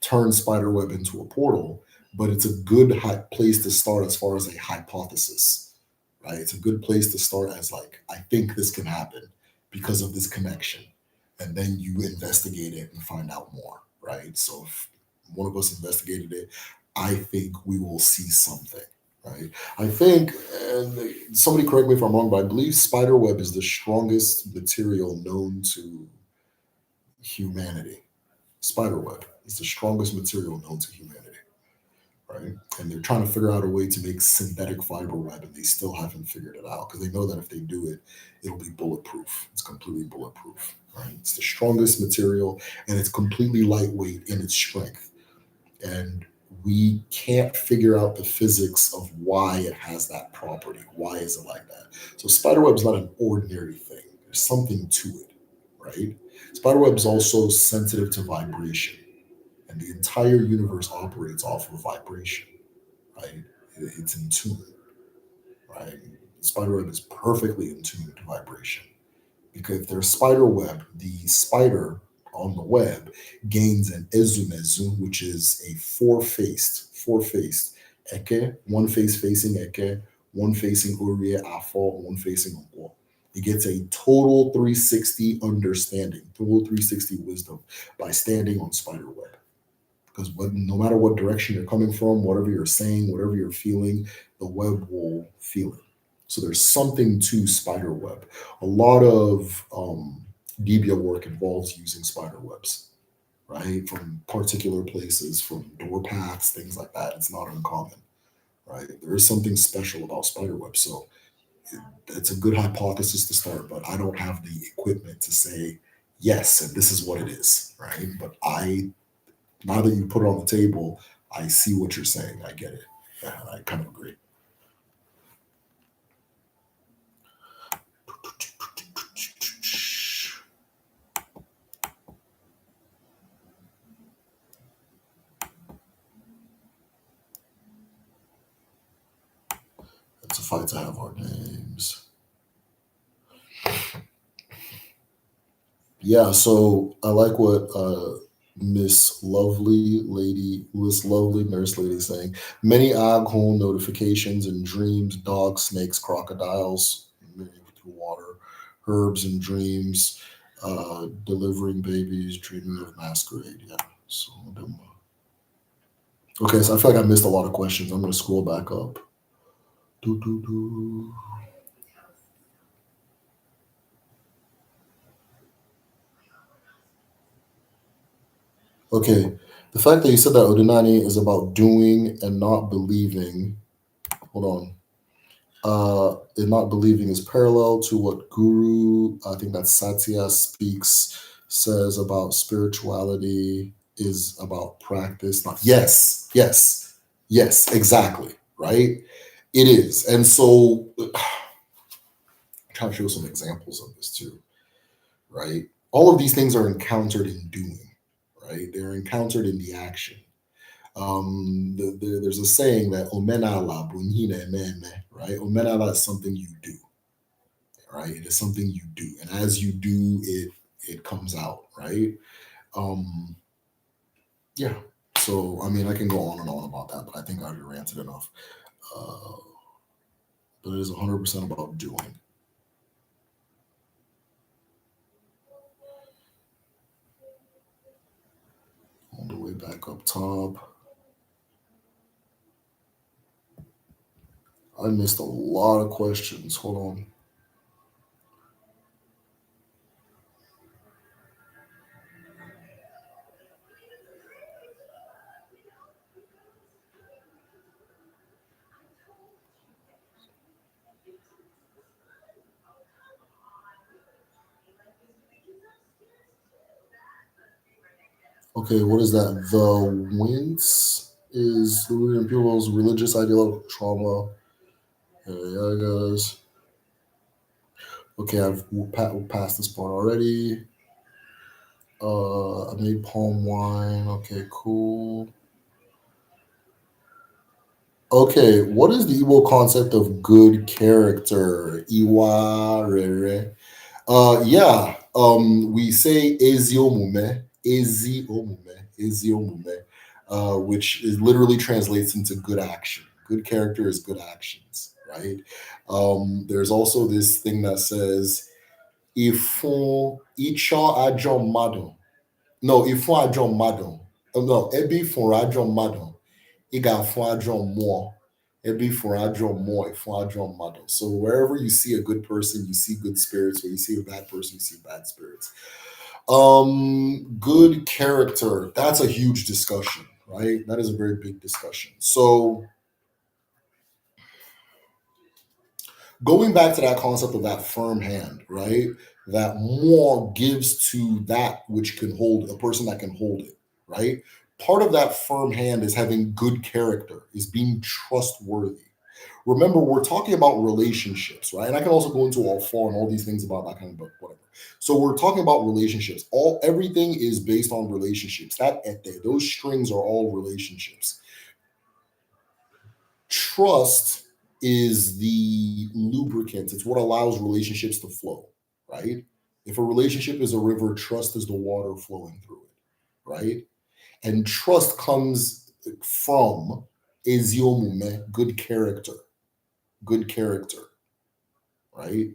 turn spiderweb into a portal, but it's a good place to start as far as a hypothesis, right? It's a good place to start as like, I think this can happen because of this connection. And then you investigate it and find out more, right? So if one of us investigated it, I think we will see something, right? I think, and somebody correct me if I'm wrong, but I believe spiderweb is the strongest material known to humanity. Spiderweb is the strongest material known to humanity, right? And they're trying to figure out a way to make synthetic fiber web, and they still haven't figured it out because they know that if they do it, it'll be bulletproof. It's completely bulletproof, right? It's the strongest material, and it's completely lightweight in its strength. And we can't figure out the physics of why it has that property. Why is it like that? So spiderweb is not an ordinary thing. There's something to it, right? Spiderweb is also sensitive to vibration, and the entire universe operates off of vibration, right? It's in tune, right? Spiderweb is perfectly in tune to vibration because if there's spider web, the spider on the web gains an ezumezu, which is a four-faced eke, one face facing eke, one facing urie afo, one facing onko. It gets a total 360 understanding, total 360 wisdom by standing on spider web. Because no matter what direction you're coming from, whatever you're saying, whatever you're feeling, the web will feel it. So there's something to spider web. A lot of Debia work involves using spider webs, right? From particular places, from door paths, things like that. It's not uncommon, right? There is something special about spider web. So it's a good hypothesis to start, but I don't have the equipment to say yes, and this is what it is, right? But now that you put it on the table, I see what you're saying. I get it. Yeah, I kind of agree. It's a fight to have our names. Yeah, so I like what Miss Lovely Nurse Lady is saying. Many oghorn notifications in dreams, dogs, snakes, crocodiles, moving through water, herbs and dreams, delivering babies, dreaming of masquerade. Yeah. So okay, so I feel like I missed a lot of questions. I'm gonna scroll back up. Do, do, do. Okay, the fact that you said that Odinani is about doing and not believing. Hold on. And not believing is parallel to what Guru, I think that Satya speaks, says about spirituality is about practice. Not yes, exactly, right? It is, and so I'm trying to show some examples of this too, right? All of these things are encountered in doing, right? They're encountered in the action. There's a saying that omenala bunhine meme, right? Omenala is something you do, right? It is something you do, and as you do it, it comes out, right? Um, yeah. So I mean, I can go on and on about that, but I think I already ranted enough. Uh, but it is 100% about doing. On the way back up top, I missed a lot of questions. Hold on. Okay, what is that? The wince is the root in people's religious ideological trauma. Yeah, guys. Okay, I've passed this part already. I made palm wine. Okay, cool. Okay, what is the Igbo concept of good character? Iwa rere. Yeah. We say ezi omume, which is literally translates into good action. Good character is good actions, right? There's also this thing that says ifun icho ajo mado. No, ifun ajo mado. Oh, no, ebi fun ajo mado. Iga fun ajo mo. Ebi fun ajo mo. Ifun ajo mado. So wherever you see a good person, you see good spirits. Where you see a bad person, you see bad spirits. Good character. That's a huge discussion, right? That is a very big discussion. So going back to that concept of that firm hand, right? That more gives to that which can hold a person that can hold it, right? Part of that firm hand is having good character, is being trustworthy. Remember, we're talking about relationships, right? And I can also go into all four and all these things about that kind of book, whatever. So we're talking about relationships. Everything is based on relationships. Those strings are all relationships. Trust is the lubricant. It's what allows relationships to flow, right? If a relationship is a river, trust is the water flowing through it, right? And trust comes from eziomume, good character, right?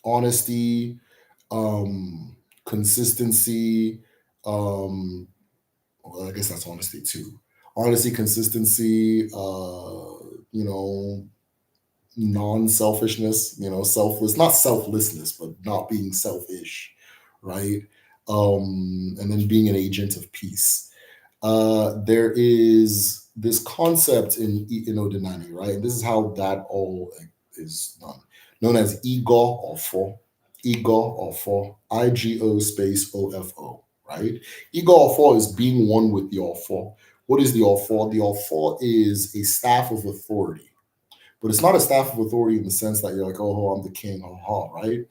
Honesty, consistency, well, I guess that's honesty too. Honesty, consistency, you know, non-selfishness, selfless, not selflessness, but not being selfish, right? And then being an agent of peace. There is this concept in Odinani, right? And this is how that all is done, known as ego IGO space OFO, right? Ego ofo is being one with the ofo. What is the ofo? The ofo is a staff of authority, but it's not a staff of authority in the sense that you're like, oh, I'm the king, right?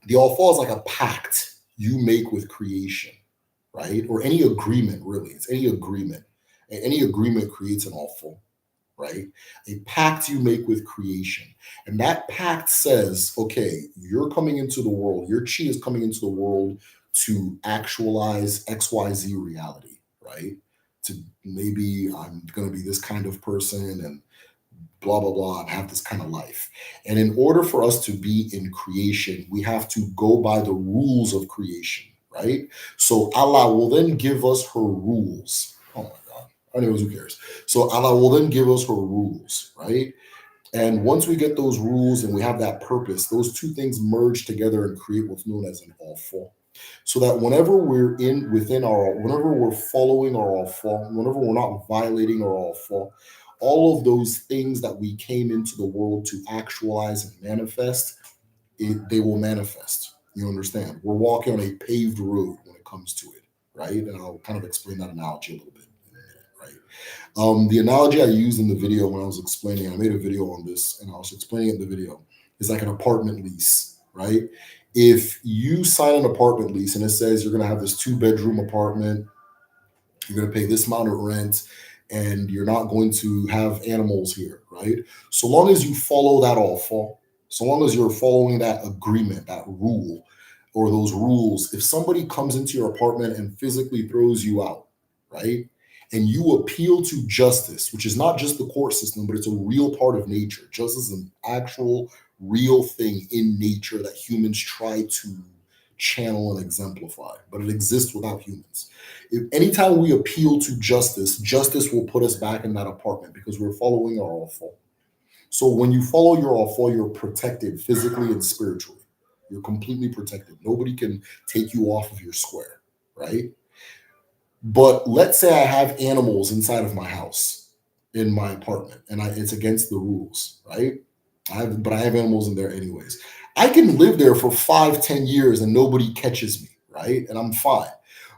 The ofo is like a pact you make with creation, right? Or any agreement, really. It's any agreement. Any agreement creates an awful, right? A pact you make with creation. And that pact says, okay, you're coming into the world, your chi is coming into the world to actualize XYZ reality, right? To maybe I'm going to be this kind of person and blah blah blah and have this kind of life. And in order for us to be in creation, we have to go by the rules of creation, right? So Allah will then give us her rules. Oh my god. Anyways, who cares? So Allah will then give us her rules, right? And once we get those rules and we have that purpose, those two things merge together and create what's known as an awful. So that whenever whenever we're following our awful, whenever we're not violating our awful, all of those things that we came into the world to actualize and manifest, they will manifest. You understand? We're walking on a paved road when it comes to it, right? And I'll kind of explain that analogy a little bit in a minute, right? The analogy I used in the video when I was explaining, I made a video on this and I was explaining it in the video, is like an apartment lease, right? If you sign an apartment lease and it says you're going to have this 2-bedroom apartment, you're going to pay this amount of rent, and you're not going to have animals here, right? So long as you follow that awful, so long as you're following that agreement, that rule, or those rules, if somebody comes into your apartment and physically throws you out, right? And you appeal to justice, which is not just the court system, but it's a real part of nature. Justice is an actual real thing in nature that humans try to channel and exemplify, but it exists without humans. If anytime we appeal to justice, justice will put us back in that apartment because we're following our awful. So when you follow your awful, you're protected physically and spiritually. You're completely protected. Nobody can take you off of your square, right? But let's say I have animals inside of my house, in my apartment, and it's against the rules, right? But I have animals in there anyways. I can live there for 5, 10 years and nobody catches me, right? And I'm fine.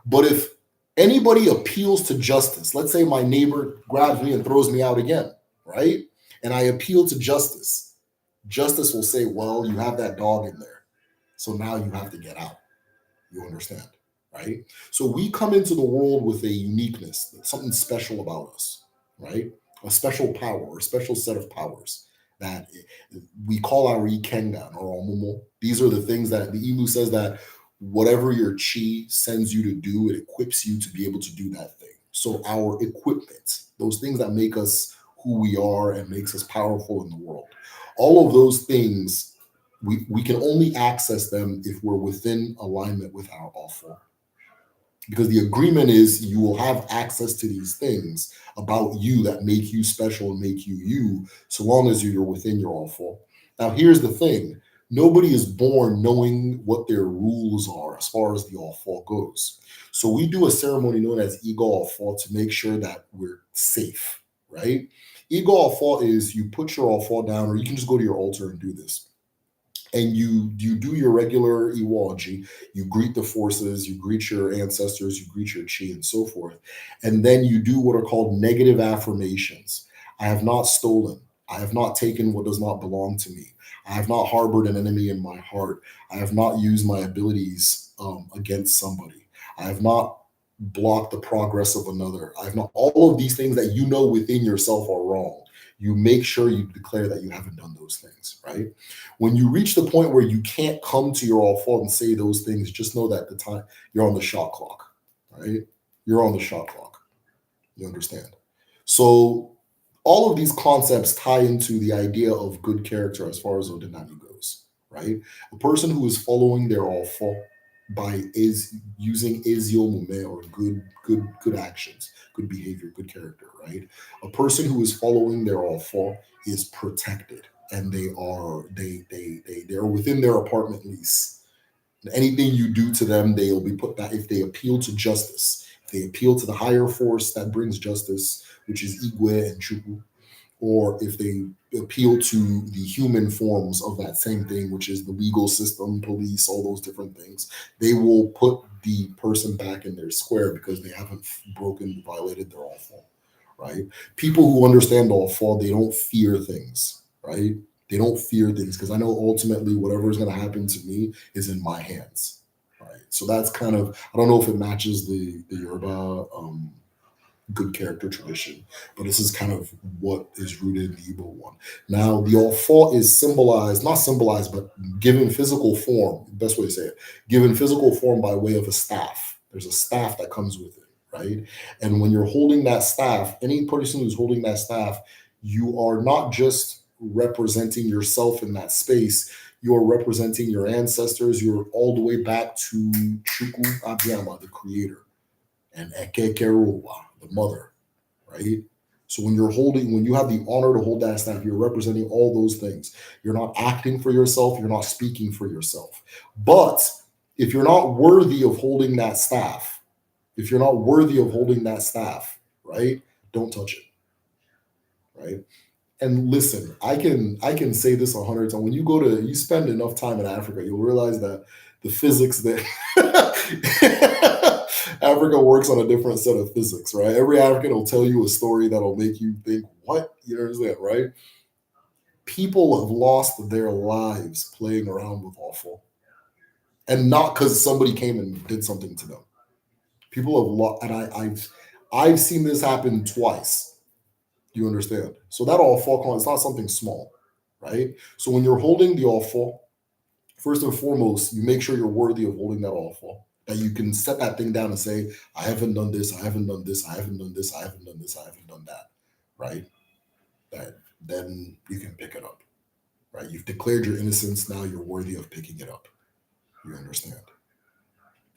But if anybody appeals to justice, let's say my neighbor grabs me and throws me out again, right? And I appeal to justice, justice will say, well, you have that dog in there, so now you have to get out. You understand, right? So we come into the world with a uniqueness, something special about us, right? A special power or a special set of powers that we call our ikenga or omumo. These are the things that the Ilu says that whatever your chi sends you to do, it equips you to be able to do that thing. So our equipment, those things that make us who we are and makes us powerful in the world, all of those things, we can only access them if we're within alignment with our awful. Because the agreement is you will have access to these things about you that make you special and make you you, so long as you're within your awful. Now, here's the thing. Nobody is born knowing what their rules are as far as the awful goes. So we do a ceremony known as ego awful to make sure that we're safe, right? Ego awful is you put your awful down, or you can just go to your altar and do this. And you do your regular Iwaji, you greet the forces, you greet your ancestors, you greet your chi, and so forth. And then you do what are called negative affirmations. I have not stolen. I have not taken what does not belong to me. I have not harbored an enemy in my heart. I have not used my abilities against somebody. I have not blocked the progress of another. I have not, all of these things that you know within yourself are wrong. you make sure you declare that you haven't done those things, right? When you reach the point where you can't come to your all fault and say those things, just know that the time you're on the shot clock, right? You're on the shot clock. You understand? So all of these concepts tie into the idea of good character as far as Odinani goes, right? A person who is following their offer by is using Ezio Mume or good actions, good behavior, good character, right? A person who is following their offer is protected and they're within their apartment lease. Anything you do to them, they'll be put back if they appeal to justice. If they appeal to the higher force that brings justice, which is Igwe and Chukwu, or if they appeal to the human forms of that same thing, which is the legal system, police, all those different things, they will put the person back in their square because they haven't violated their awful, right? People who understand awful, they don't fear things, right? They don't fear things because I know ultimately whatever is going to happen to me is in my hands, right? So that's kind of, I don't know if it matches the Yoruba good character tradition, but this is kind of what is rooted in the Igbo one. Now, the Ofo is symbolized, not symbolized, but given physical form, best way to say it, given physical form by way of a staff. There's a staff that comes with it, right? And when you're holding that staff, any person who's holding that staff, you are not just representing yourself in that space, you're representing your ancestors. You're all the way back to Chukwu Abiyama, the creator, and Ekekeruwa, the mother, right? So when you have the honor to hold that staff, you're representing all those things. You're not acting for yourself, you're not speaking for yourself. But if you're not worthy of holding that staff, if you're not worthy of holding that staff, right, don't touch it, right? And listen, I can say this 100 times. When you spend enough time in Africa, you'll realize that the physics that Africa works on a different set of physics, right? Every African will tell you a story that'll make you think, what? You understand, right? People have lost their lives playing around with awful. And not because somebody came and did something to them. People have lost, and I've seen this happen twice. You understand? So that awful, it's not something small, right? So when you're holding the awful, first and foremost, you make sure you're worthy of holding that awful. That you can set that thing down and say, I haven't done this, I haven't done this, I haven't done this, I haven't done this, I haven't done that, right? That then you can pick it up, right? You've declared your innocence, now you're worthy of picking it up. You understand?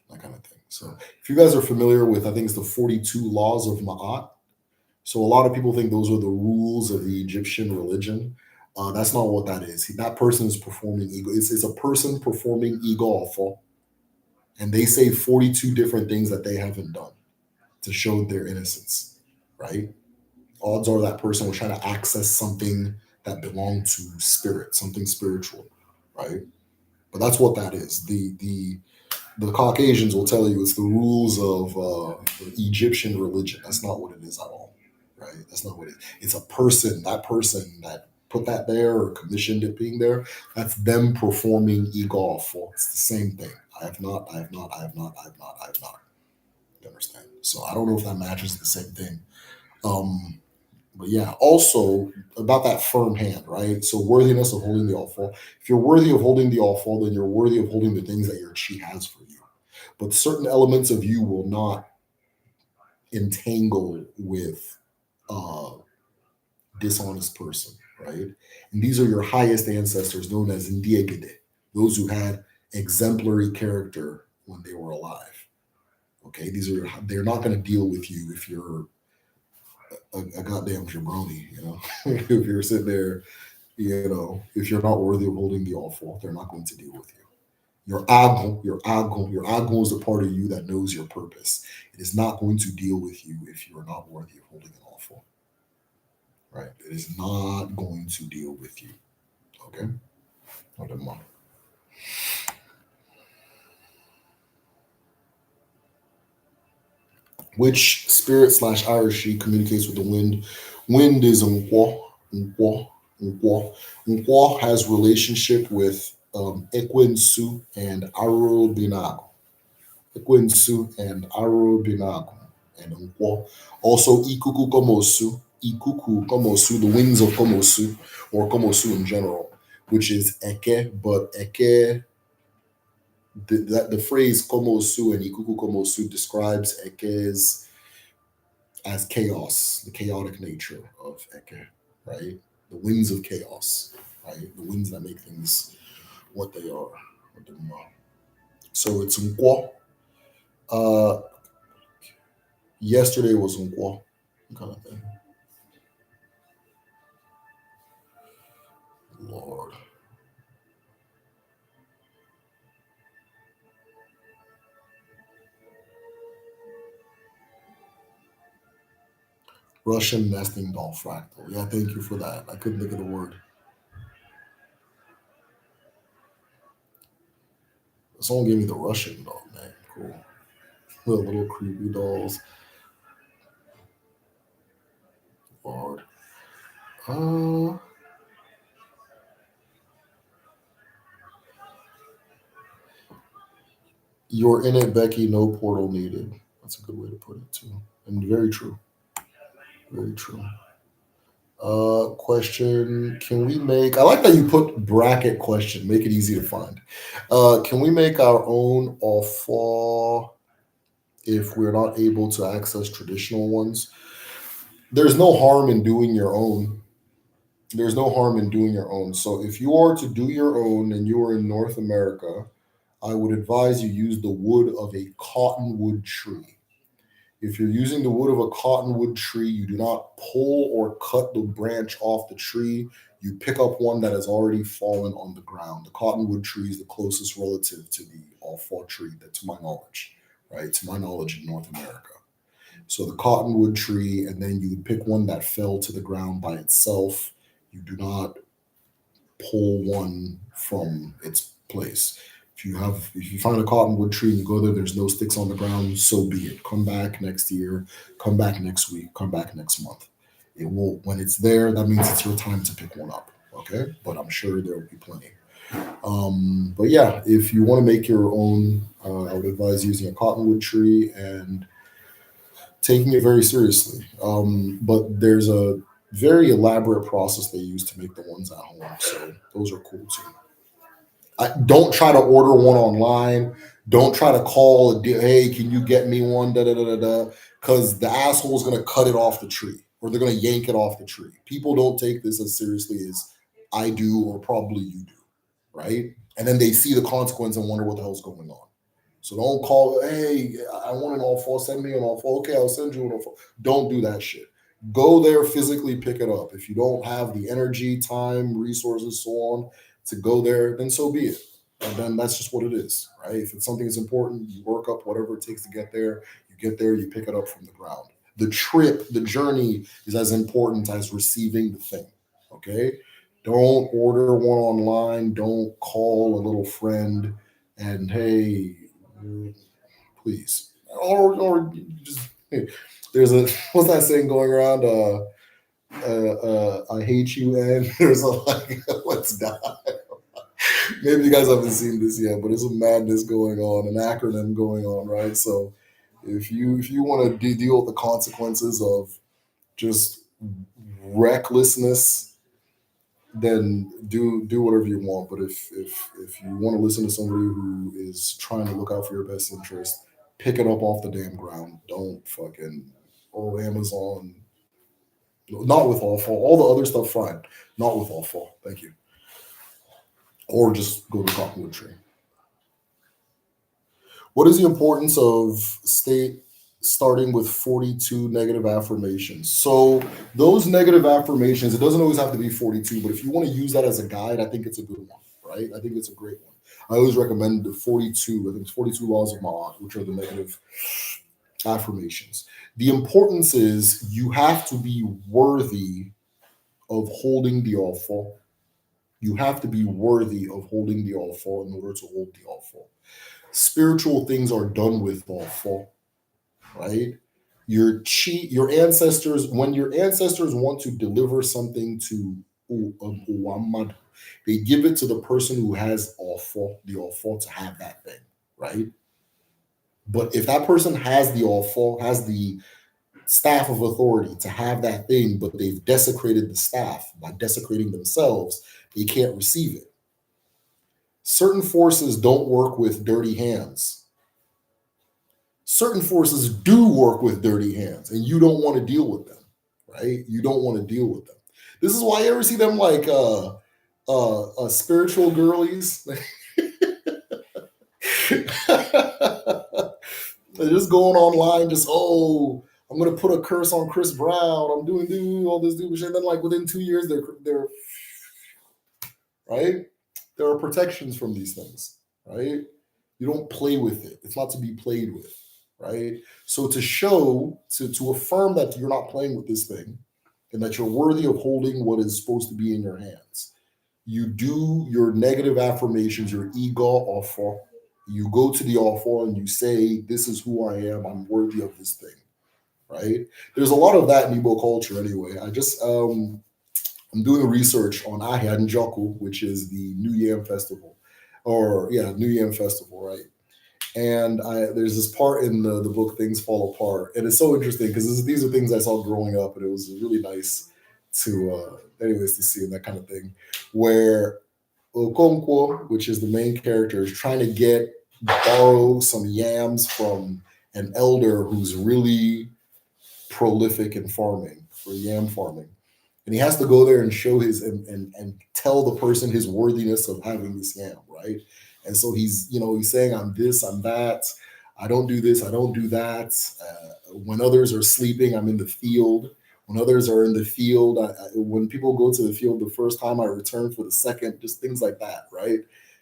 That kind of thing. So if you guys are familiar with, I think it's the 42 laws of Ma'at. So a lot of people think those are the rules of the Egyptian religion. That's not what that is. That person is performing ego. It's a person performing ego awful, and they say 42 different things that they haven't done to show their innocence, right? Odds are that person was trying to access something that belonged to spirit, something spiritual, right? But that's what that is. The Caucasians will tell you it's the rules of the Egyptian religion. That's not what it is at all, right? That's not what it is. It's a person. That person that put that there or commissioned it being there, that's them performing ego for. It's the same thing. I have not, I have not, I have not, I have not, I have not. You understand? So I don't know if that matches the same thing. But yeah, also about that firm hand, right? So worthiness of holding the awful. If you're worthy of holding the awful, then you're worthy of holding the things that your chi has for you. But certain elements of you will not entangle with a dishonest person, right? And these are your highest ancestors, known as Ndiegede, those who had exemplary character when they were alive. Okay, they're not going to deal with you if you're a goddamn jabroni, you know. If you're sitting there, you know, if you're not worthy of holding the awful, they're not going to deal with you. Your agon is the part of you that knows your purpose. It is not going to deal with you if you are not worthy of holding an awful. Right? It is not going to deal with you. Okay? Which spirit / Irish communicates with the wind? Wind is Nkwo. Nkwo. Nkwo. Nkwo has relationship with Ekwensu and Arubinago. Ekwensu and Arubinago and Nkwo. Also Ikuku Komosu Ikuku Komosu, the winds of Komosu, or Komosu in general, which is Eke, but Eke, the phrase Komosu and Ikuku Komosu describes Eke's as chaos, the chaotic nature of Eke, right? The winds of chaos, right? The winds that make things what they are. So it's Nkwo. Uh, Yesterday was Nkwo, kind of thing. Lord. Russian nesting doll fractal. Yeah, thank you for that. I couldn't think of the word. Someone gave me the Russian doll, man. Cool. The little creepy dolls. Lord. Uh, you're in it, Becky. No portal needed. That's a good way to put it too, and very true. Very true. Question: Can we make? I like that you put bracket question. Make it easy to find. Can we make our own offer if we're not able to access traditional ones? There's no harm in doing your own. There's no harm in doing your own. So if you are to do your own and you are in North America, I would advise you use the wood of a cottonwood tree. If you're using the wood of a cottonwood tree, you do not pull or cut the branch off the tree. You pick up one that has already fallen on the ground. The cottonwood tree is the closest relative to the all-fall tree, that, to my knowledge, right? To my knowledge in North America. So the cottonwood tree, and then you would pick one that fell to the ground by itself. You do not pull one from its place. If you find a cottonwood tree and you go there, there's no sticks on the ground, so be it. Come back next year, come back next week, come back next month. It will, when it's there, that means it's your time to pick one up. Okay. But I'm sure there will be plenty. But yeah, if you want to make your own, I would advise using a cottonwood tree and taking it very seriously. But there's a very elaborate process they use to make the ones at home. So those are cool too. Don't try to order one online. Don't try to call hey, can you get me one? Da da da da da. Because the asshole is gonna cut it off the tree, or they're gonna yank it off the tree. People don't take this as seriously as I do, or probably you do, right? And then they see the consequence and wonder what the hell's going on. So don't call, hey, I want an all four, send me an all four. Okay, I'll send you an all four. Don't do that shit. Go there, physically pick it up. If you don't have the energy, time, resources, so on to go there, then so be it. And then that's just what it is, right? If it's something that's important, you work up whatever it takes to get there. You get there, you pick it up from the ground. The trip, the journey is as important as receiving the thing, okay? Don't order one online. Don't call a little friend and, hey, please, or just hey, there's a what's that saying going around? I hate you, and there's a like let's die. Maybe you guys haven't seen this yet, but there's a madness going on, an acronym going on, right? So if you want to deal with the consequences of just recklessness, then do whatever you want. But if you want to listen to somebody who is trying to look out for your best interest, pick it up off the damn ground. Don't fucking Amazon. Not with all fall. All the other stuff, fine. Not with all fall. Thank you. Or just go to cottonwood tree. What is the importance of starting with 42 negative affirmations? So those negative affirmations, it doesn't always have to be 42, but if you want to use that as a guide, I think it's a good one, right? I think it's a great one. I always recommend the 42, I think it's 42 laws of Ma'at, which are the negative affirmations. The importance is you have to be worthy of holding the awful. You have to be worthy of holding the awful in order to hold the awful. Spiritual things are done with awful, right? Your ancestors, when your ancestors want to deliver something to Uwamad, they give it to the person who has the awful to have that thing, right? But if that person has the awful, has the staff of authority to have that thing, but they've desecrated the staff by desecrating themselves, they can't receive it. Certain forces don't work with dirty hands. Certain forces do work with dirty hands, and you don't want to deal with them, right? You don't want to deal with them. This is why you ever see them like spiritual girlies. They're just going online, just I'm gonna put a curse on Chris Brown. I'm doing all this stupid shit. And then like within 2 years, they're right. There are protections from these things, right? You don't play with it. It's not to be played with, right? So to affirm that you're not playing with this thing and that you're worthy of holding what is supposed to be in your hands, you do your negative affirmations, your ego offer. You go to the offer and you say, "This is who I am. I'm worthy of this thing." Right? There's a lot of that in Igbo culture anyway. I'm doing research on Ahia Njoku, which is the New Yam Festival, or yeah, New Yam Festival, right? And there's this part in the book Things Fall Apart, and it's so interesting because these are things I saw growing up, and it was really nice anyways, to see and that kind of thing, where Okonkwo, which is the main character, is trying to borrow some yams from an elder who's really prolific in farming for yam farming, and he has to go there and show and tell the person his worthiness of having this yam, right? And so he's saying, "I'm this, I'm that. I don't do this, I don't do that. When others are sleeping, I'm in the field. When others are in the field, when people go to the field the first time, I return for the second." Just things like that, right?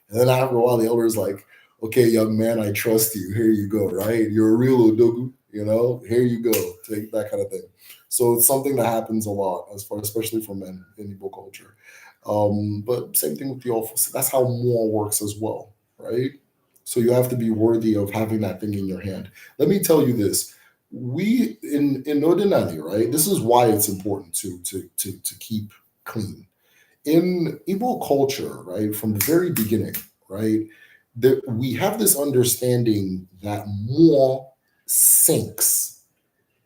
And then after a while, the elder is like, "Okay, young man, I trust you. Here you go, right? You're a real odogu, here you go." Take that kind of thing. So it's something that happens a lot, especially for men in Igbo culture. But same thing with the office. That's how more works as well, right? So you have to be worthy of having that thing in your hand. Let me tell you this: we in Odinala, right? This is why it's important to keep clean in Igbo culture, right? From the very beginning, right? That we have this understanding that more sinks,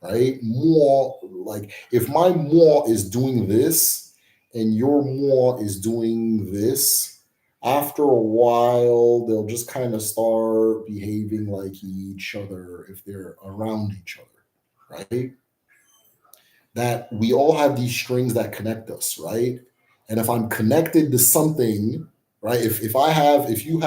right? More like if my more is doing this and your more is doing this, after a while, they'll just kind of start behaving like each other if they're around each other, right? That we all have these strings that connect us, right? And if I'm connected to something, right? If you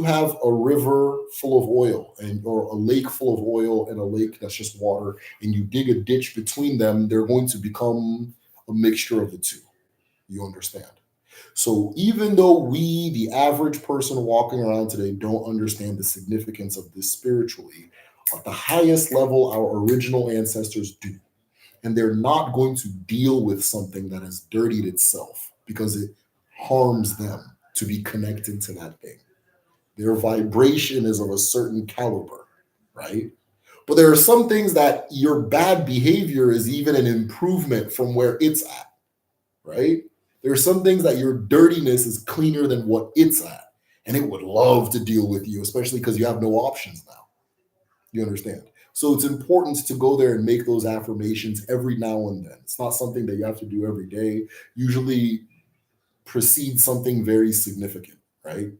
have a river full of oil or a lake full of oil and a lake that's just water, and you dig a ditch between them, they're going to become a mixture of the two. You understand? So even though we, the average person walking around today, don't understand the significance of this spiritually, at the highest level, our original ancestors do. And they're not going to deal with something that has dirtied itself because it harms them to be connected to that thing. Their vibration is of a certain caliber, right? But there are some things that your bad behavior is even an improvement from where it's at, right? There are some things that your dirtiness is cleaner than what it's at. And it would love to deal with you, especially because you have no options now. You understand? So it's important to go there and make those affirmations every now and then. It's not something that you have to do every day. Usually precedes something very significant, right?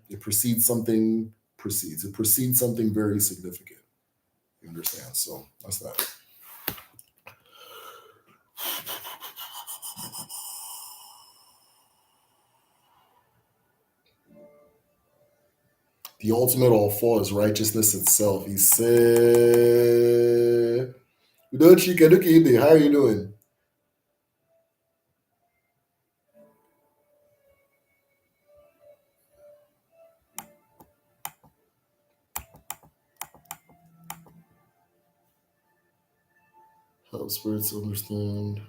It precedes something very significant. You understand? So that's that. The ultimate all fall is righteousness itself. He said, how are you doing? Help spirits understand.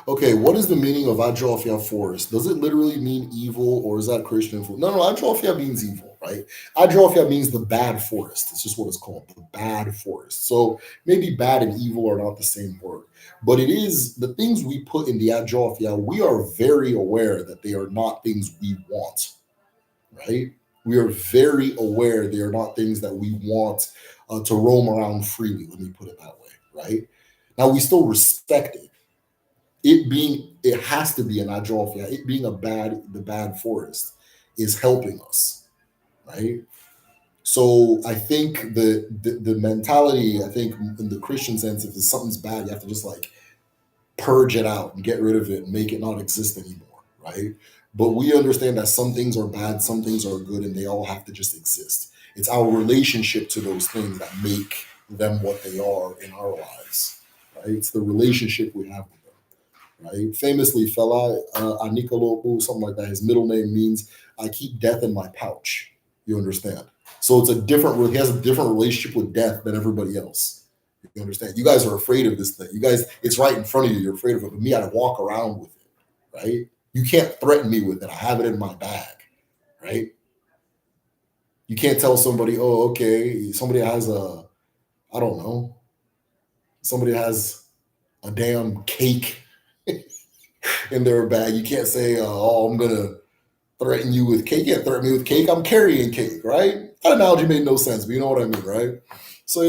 Okay, what is the meaning of Ajofia forest? Does it literally mean evil, or is that Christian? No, Ajofia means evil, right? Ajofia means the bad forest. It's just what it's called, the bad forest. So maybe bad and evil are not the same word, but it is the things we put in the Ajofia. We are very aware that they are not things we want, right? We are very aware they are not things that we want to roam around freely. Let me put it that way, right? Now we still respect it. It has to be an Ajolfia. It being the bad forest is helping us, right? So I think the mentality, I think in the Christian sense, if something's bad, you have to just like purge it out and get rid of it and make it not exist anymore, right? But we understand that some things are bad, some things are good, and they all have to just exist. It's our relationship to those things that make them what they are in our lives, right? It's the relationship we have with them, right? Famously, fella, Anikolopu, something like that, his middle name means I keep death in my pouch. You understand? So he has a different relationship with death than everybody else. You understand? You guys are afraid of this thing. You guys, it's right in front of you. You're afraid of it. But me, I walk around with it, right? You can't threaten me with it. I have it in my bag, right? You can't tell somebody, oh, okay, somebody has I don't know, somebody has a damn cake in their bag. You can't say, oh, I'm gonna threaten you with cake. You can't threaten me with cake. I'm carrying cake, right? That analogy made no sense, but you know what I mean, right? So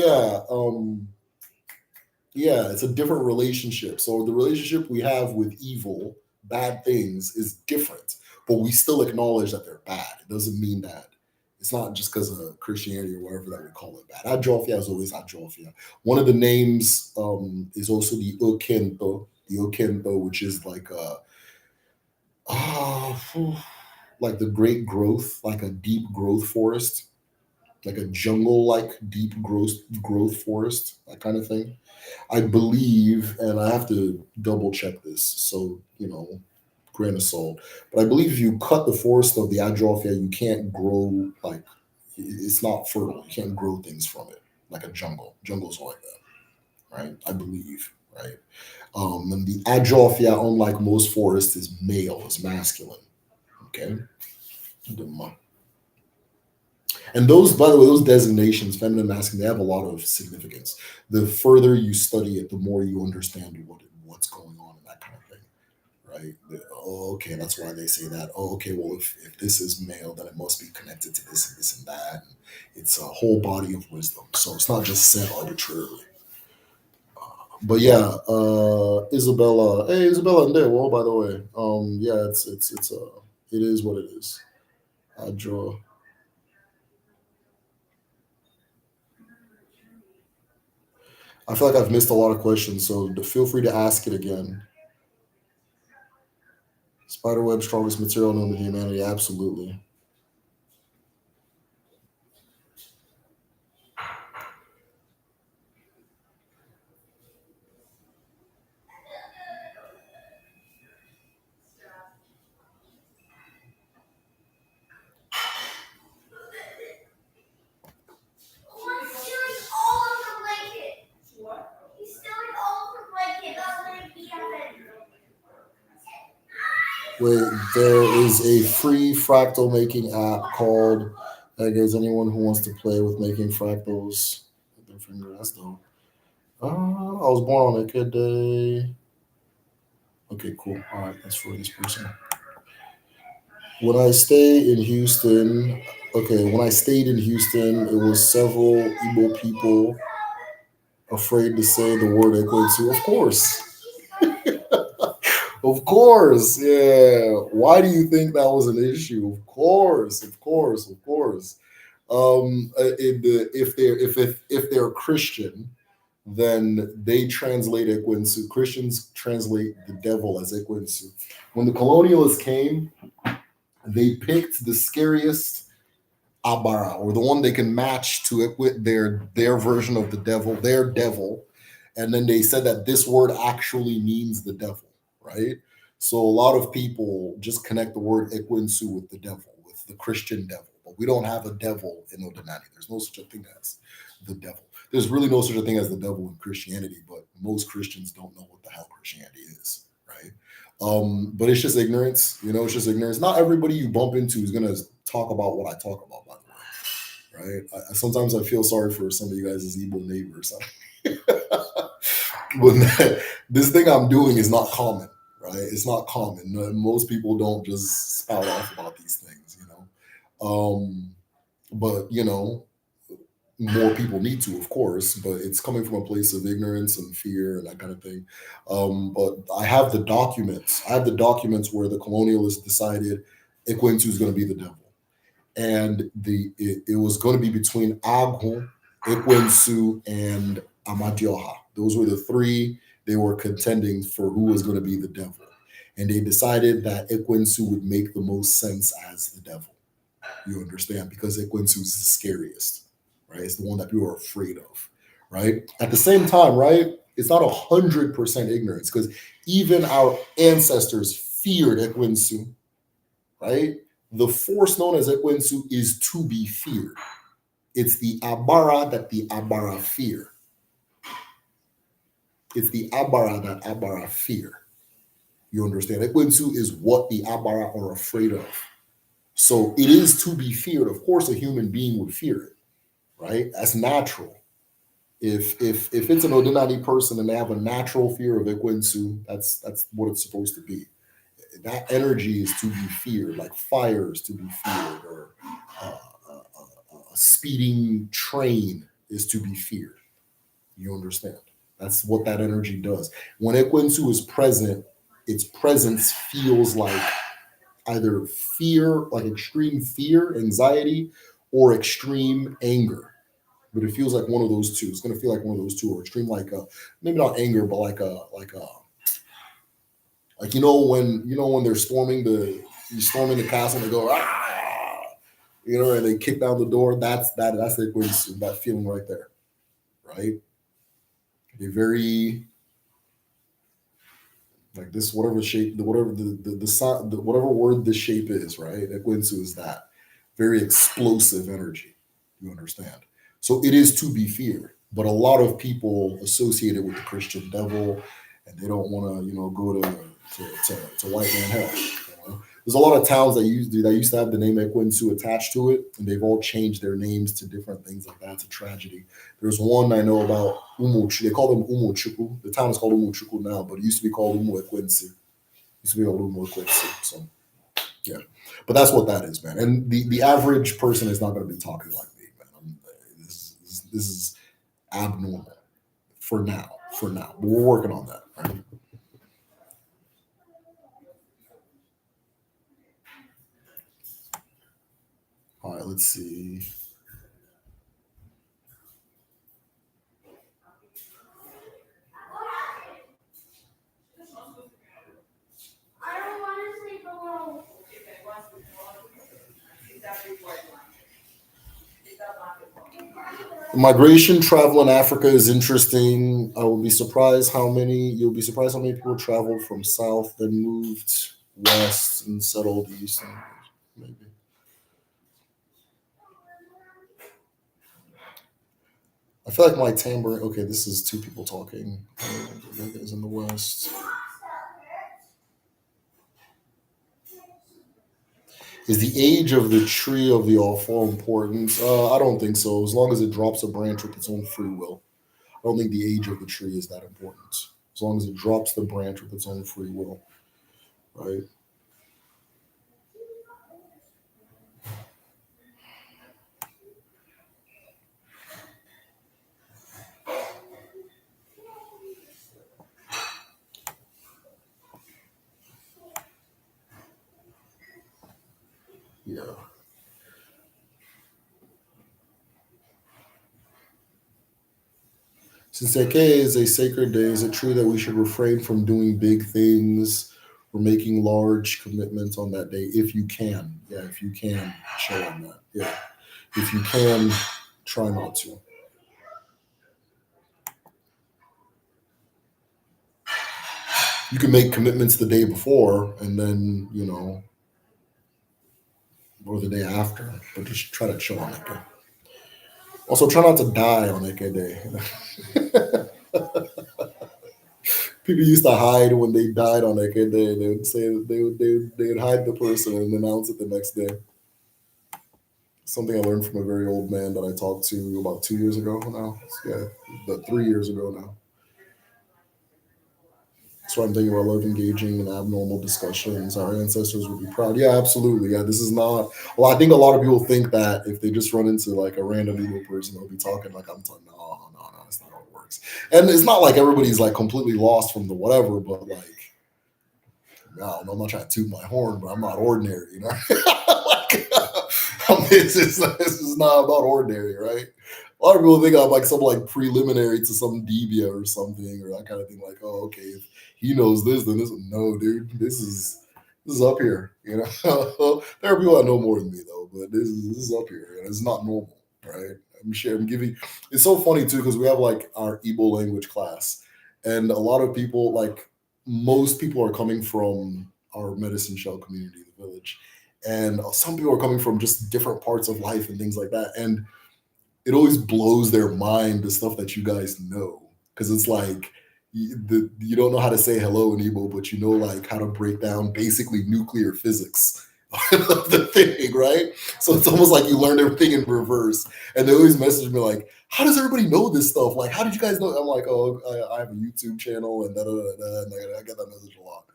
yeah, it's a different relationship. So the relationship we have with evil, bad things, is different, but we still acknowledge that they're bad. It doesn't mean that it's not just because of Christianity or whatever that we call it bad. Ajofia is always Ajofia. One of the names is also the Okento, which is like like the great growth, like a deep growth forest, like a jungle like deep growth forest, that kind of thing. I believe, and I have to double check this, so grain of salt. But I believe if you cut the forest of the Ajolfia, you can't grow like it's not fertile. You can't grow things from it like a jungle. Jungles are like that, right? I believe, right? And the Ajolfia, unlike most forests, is male, is masculine. Okay. And those, by the way, those designations, feminine, masculine, they have a lot of significance. The further you study it, the more you understand what's going on in that kind of thing, right? Oh, okay, that's why they say that. Oh, okay, well, if this is male, then it must be connected to this and this and that. And it's a whole body of wisdom. So it's not just set arbitrarily. But yeah, Isabella. Hey, Isabella and there. Well, by the way, yeah, it is what it is. I draw. I feel like I've missed a lot of questions, so feel free to ask it again. Spiderweb, strongest material known to humanity, absolutely. Wait, there is a free fractal making app called. There's anyone who wants to play with making fractals with their finger. That's dope. I was born on a good day. Okay, cool. All right, that's for this person. When I stay in Houston, okay, when I stayed in Houston, it was several Igbo people afraid to say the word Ekwetu. Of course. Of course. Yeah. Why do you think that was an issue? Of course. Of course. Of course. If they're Christian, then they translate Ekwensu. Christians translate the devil as Ekwensu. When the colonialists came, they picked the scariest Abara, or the one they can match to it with their version of the devil, their devil, and then they said that this word actually means the devil, right? So a lot of people just connect the word Ekwinsu with the devil, with the Christian devil, but we don't have a devil in Odinala. There's no such a thing as the devil. There's really no such a thing as the devil in Christianity, but most Christians don't know what the hell Christianity is, right? But it's just ignorance, it's just ignorance. Not everybody you bump into is gonna talk about what I talk about, by the way, right? Sometimes I feel sorry for some of you guys as Igbo neighbors. But this thing I'm doing is not common, right? It's not common. Most people don't just spout off about these things, But more people need to, of course, but it's coming from a place of ignorance and fear and that kind of thing. But I have the documents. I have the documents where the colonialists decided Ekwensu is going to be the devil, and it was going to be between Aghu, Ekwensu, and Amadioha. Those were the three they were contending for who was going to be the devil, and they decided that Ekwensu would make the most sense as the devil. You understand? Because Ekwensu is the scariest, right? It's the one that people are afraid of, right? At the same time, right? It's not 100% ignorance because even our ancestors feared Ekwensu, right? The force known as Ekwensu is to be feared. It's the Abara that the Abara fear. It's the Abara that Abara fear. You understand? Ekwensu is what the Abara are afraid of. So it is to be feared. Of course, a human being would fear it, right? That's natural. If it's an Odinala person and they have a natural fear of Ekwensu, that's what it's supposed to be. That energy is to be feared, like fire is to be feared, or a speeding train is to be feared. You understand? That's what that energy does. When Ekwensu is present, its presence feels like either fear, like extreme fear, anxiety, or extreme anger. But it feels like one of those two. It's going to feel like one of those two, or extreme, like maybe not anger, but like when they're storming the castle and they go and they kick down the door. That's that feeling right there, right? They're very like this, whatever shape, whatever the whatever word the shape is, right? Ekwensu is that very explosive energy. You understand? So it is to be feared, but a lot of people associate it with the Christian devil, and they don't want to, go to white man hell. There's a lot of towns that used to have the name Ekwensu attached to it, and they've all changed their names to different things like that. It's a tragedy. There's one I know about, Umuchu. They call them Umuchuku. The town is called Umuchuku now, but it used to be called Umu Ekwensu. So yeah, but that's what that is, man. And the average person is not going to be talking like me, man. This is abnormal for now. But we're working on that, right? All right, let's see. Migration travel in Africa is interesting. You'll be surprised how many people traveled from south, then moved west and settled east. Maybe. I feel like my timbre. Okay, this is two people talking. Is in the west. Is the age of the tree of the all important? I don't think so. As long as it drops a branch with its own free will, I don't think the age of the tree is that important. As long as it drops the branch with its own free will, right? Yeah. Since Eke is a sacred day, is it true that we should refrain from doing big things or making large commitments on that day if you can? Yeah, if you can, show on that. Yeah, if you can, try not to. You can make commitments the day before and then, or the day after, but just try to chill on that day. Also, try not to die on Eke day. People used to hide when they died on Eke day. They would say that they would hide the person and announce it the next day. Something I learned from a very old man that I talked to about 2 years ago now. Yeah, about 3 years ago now. So I'm thinking about love engaging in abnormal discussions. Our ancestors would be proud. Yeah, absolutely. Yeah, this is not. Well, I think a lot of people think that if they just run into like a random evil person, they'll be talking like I'm talking. No, no, no, that's not how it works. And it's not like everybody's like completely lost from the whatever, but like, no, I'm not trying to toot my horn, but I'm not ordinary, you know. Like, this is not about ordinary, right? A lot of people think I'm like some like preliminary to some devia or something or that kind of thing. Like, oh, okay, if he knows this, then this. No, dude, this is up here. You know, there are people that know more than me though, but this is up here. And it's not normal, right? I'm sure I'm giving. It's so funny too because we have like our Igbo language class, and a lot of people like most people are coming from our medicine shell community, the village, and some people are coming from just different parts of life and things like that, and it always blows their mind the stuff that you guys know because it's like you don't know how to say hello in Igbo, but you know like how to break down basically nuclear physics of the thing, right? So it's almost like you learned everything in reverse. And they always message me like, "How does everybody know this stuff? Like, how did you guys know?" I'm like, "Oh, I have a YouTube channel and da da da da." And I get that message a lot.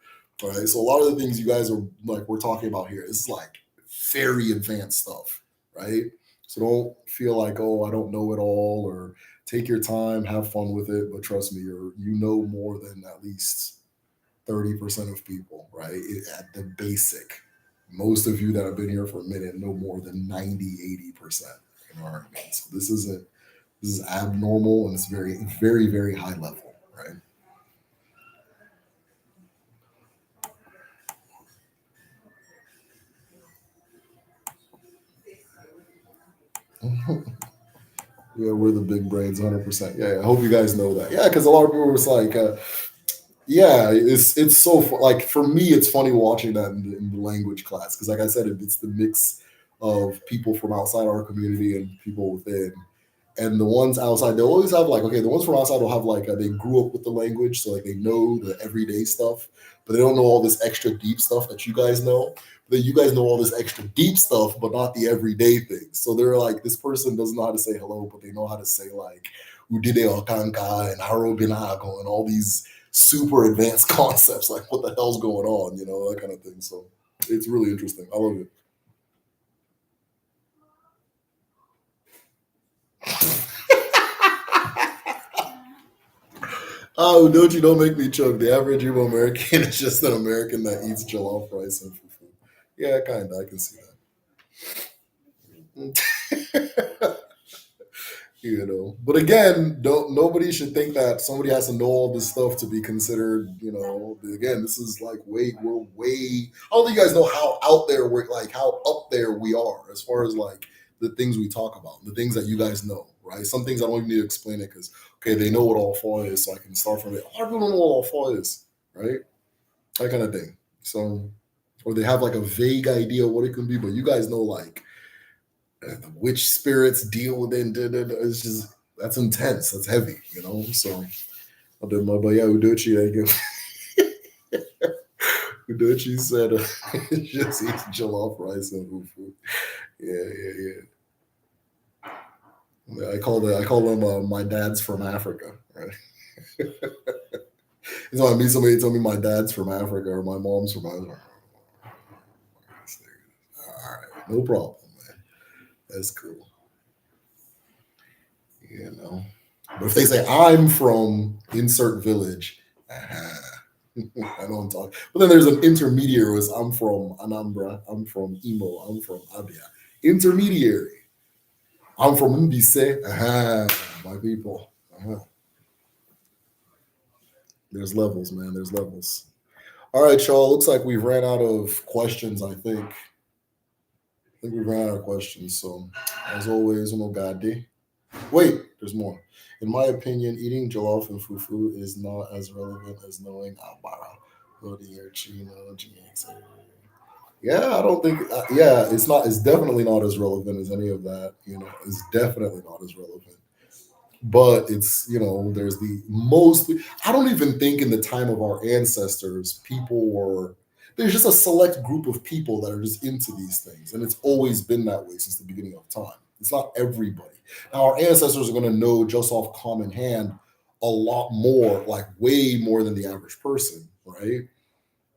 All right, so a lot of the things you guys are like we're talking about here, this is like very advanced stuff, right? So don't feel like, oh, I don't know it all, or take your time, have fun with it. But trust me, you know more than at least 30% of people, right? At the basic. Most of you that have been here for a minute know more than 90, 80%. You know what I mean? So this is abnormal and it's very, very, very high level, right? Yeah, we're the big brains, 100%. Yeah, I hope you guys know that. Yeah, because a lot of people was like, yeah, it's so like for me, it's funny watching that in the language class because, like I said, it's the mix of people from outside our community and people within. And the ones outside, they'll always have like, okay, the ones from outside will have like, they grew up with the language, so like they know the everyday stuff, but they don't know all this extra deep stuff that you guys know. That you guys know all this extra deep stuff, but not the everyday things. So they're like, this person doesn't know how to say hello, but they know how to say like Udide Okanka and Harobinago and all these super advanced concepts. Like, what the hell's going on? You know, that kind of thing. So it's really interesting. I love it. Oh, don't make me choke. The average Igbo American is just an American that eats jollof rice and fufu. Yeah, kind of. I can see that. You know, but again, don't nobody should think that somebody has to know all this stuff to be considered. You know, again, this is like we're way. I don't think you guys know how out there we're like how up there we are as far as like the things we talk about, the things that you guys know, right? Some things I don't even need to explain it because okay, they know what all four is, so I can start from it. A lot of people don't know what all four is, right? That kind of thing. So, or they have like a vague idea of what it can be, but you guys know like which spirits deal with it. It's just that's intense. That's heavy, you know. So I did my but yeah, Udochi. Udochi said just eat jollof rice and fufu. Yeah. Yeah, I call them my dad's from Africa, right? It's when I meet somebody tell me my dad's from Africa or my mom's from Africa. All right, no problem, man. That's cool. You know. But if they say I'm from insert village, I know I'm talking. But then there's an intermediary who is I'm from Anambra, I'm from Imo, I'm from Abia. Intermediary. I'm from Mbise. My people. There's levels, man. There's levels. All right, y'all. Looks like we ran out of questions, I think. I think we ran out of questions. So as always, Gadi. Wait, there's more. In my opinion, eating jollof and fufu is not as relevant as knowing Abara, Rodi or Chino, GX. Yeah, I don't think. Yeah, it's not. It's definitely not as relevant as any of that. You know, it's definitely not as relevant. But it's there's the most. I don't even think in the time of our ancestors, people were. There's just a select group of people that are just into these things, and it's always been that way since the beginning of time. It's not everybody. Now our ancestors are going to know just off common hand a lot more, like way more than the average person, right?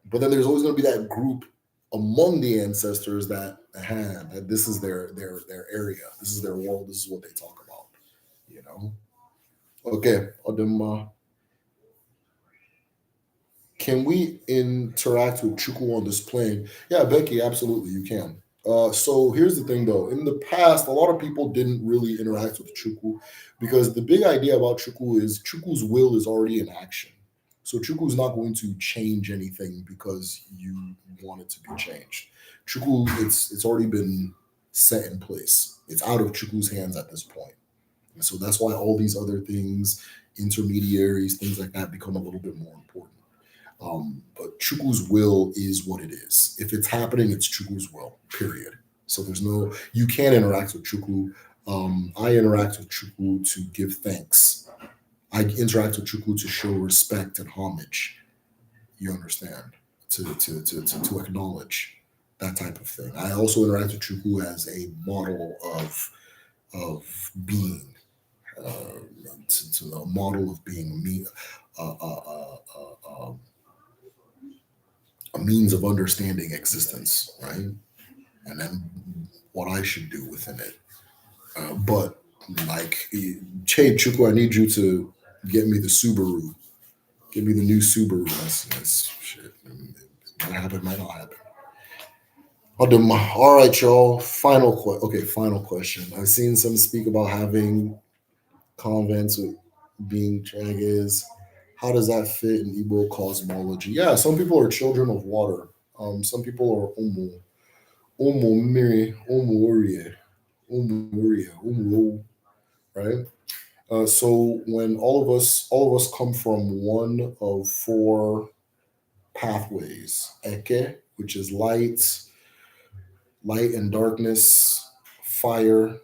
But then there's always going to be that group among the ancestors that this is their area, this is their world, this is what they talk about, you know. Okay, Odinala, can we interact with Chuku on this plane? Yeah, Becky, absolutely, you can. So here's the thing, though. In the past, a lot of people didn't really interact with Chuku because the big idea about Chuku is Chuku's will is already in action. So Chuku's not going to change anything because you want it to be changed. Chuku, it's already been set in place. It's out of Chuku's hands at this point. And so that's why all these other things, intermediaries, things like that, become a little bit more important. But Chuku's will is what it is. If it's happening, it's Chuku's will, period. So you can't interact with Chuku. I interact with Chuku to give thanks. I interact with Chuku to show respect and homage. You understand? To acknowledge that type of thing. I also interact with Chuku as a model of being, to a model of being me, uh, uh, uh, uh, a means of understanding existence, right? And then what I should do within it. But like, Che Chuku, I need you to get me the Subaru. Get me the new Subaru. That's shit. It might happen, might not happen. All right, y'all. Final question. I've seen some speak about having convents with being Chagas. How does that fit in Igbo cosmology? Yeah, some people are children of water. Some people are Umu Miri, Umu Urie, Umu Urie, Umu, right? So when all of us come from one of four pathways: Eke, which is light and darkness; fire;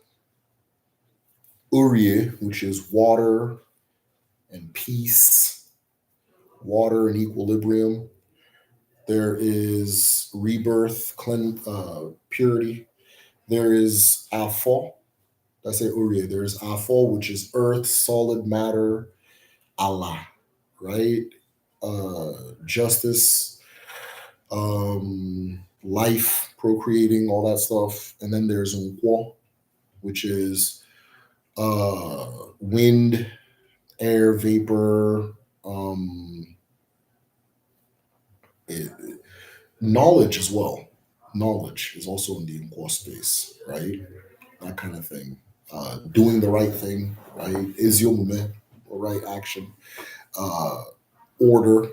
Urie, which is water and peace, water and equilibrium. There is rebirth, purity. There is Afo. That's it, Uriah. There's Afo, which is earth, solid matter, Allah, right? Justice, life, procreating, all that stuff. And then there's Nkwo, which is wind, air, vapor, it, knowledge as well. Knowledge is also in the Nkwo space, right? That kind of thing. Doing the right thing, right? Is your movement, the right action, uh, order,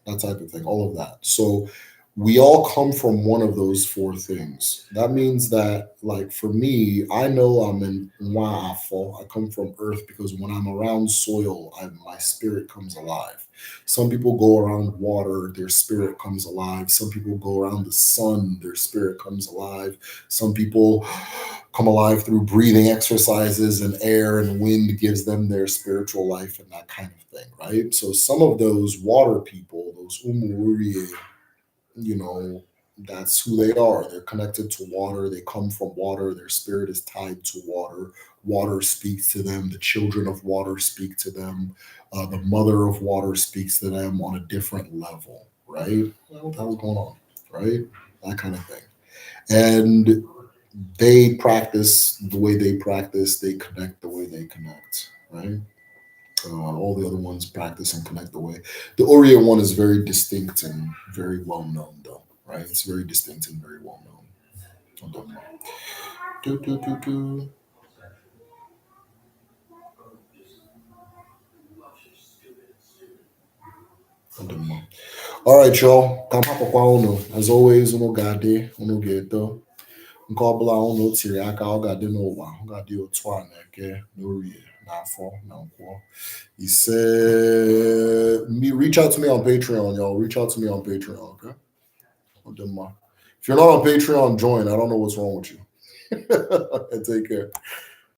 that type of thing, all of that. So we all come from one of those four things. That means that, like for me, I know I'm in Nwa'afo. I come from earth because when I'm around soil, my spirit comes alive. Some people go around water, their spirit comes alive. Some people go around the sun, their spirit comes alive. Some people come alive through breathing exercises, and air and wind gives them their spiritual life and that kind of thing, right? So some of those water people, those Umurie, you know, that's who they are. They're connected to water. They come from water. Their spirit is tied to water. Water speaks to them. The children of water speak to them. The mother of water speaks to them on a different level, right? What the hell's going on, right? That kind of thing. And they practice the way they practice. They connect the way they connect, right? All the other ones practice and connect the way. The Oreo one is very distinct and very well known, though, right? It's very distinct and very well known. I don't know. Do, do, do, do. I don't know. All right, y'all. Kampakwa unu. As always, unu gade, unu geto. Nke ọbụla unu tiri aka, ọ ga-adị n'ụwa. Ọ ga-adị otu a na-eke, n'orie, n'afọ, na nkwọ. He said, reach out to me on Patreon, y'all. Reach out to me on Patreon, okay? If you're not on Patreon, join. I don't know what's wrong with you. And take care.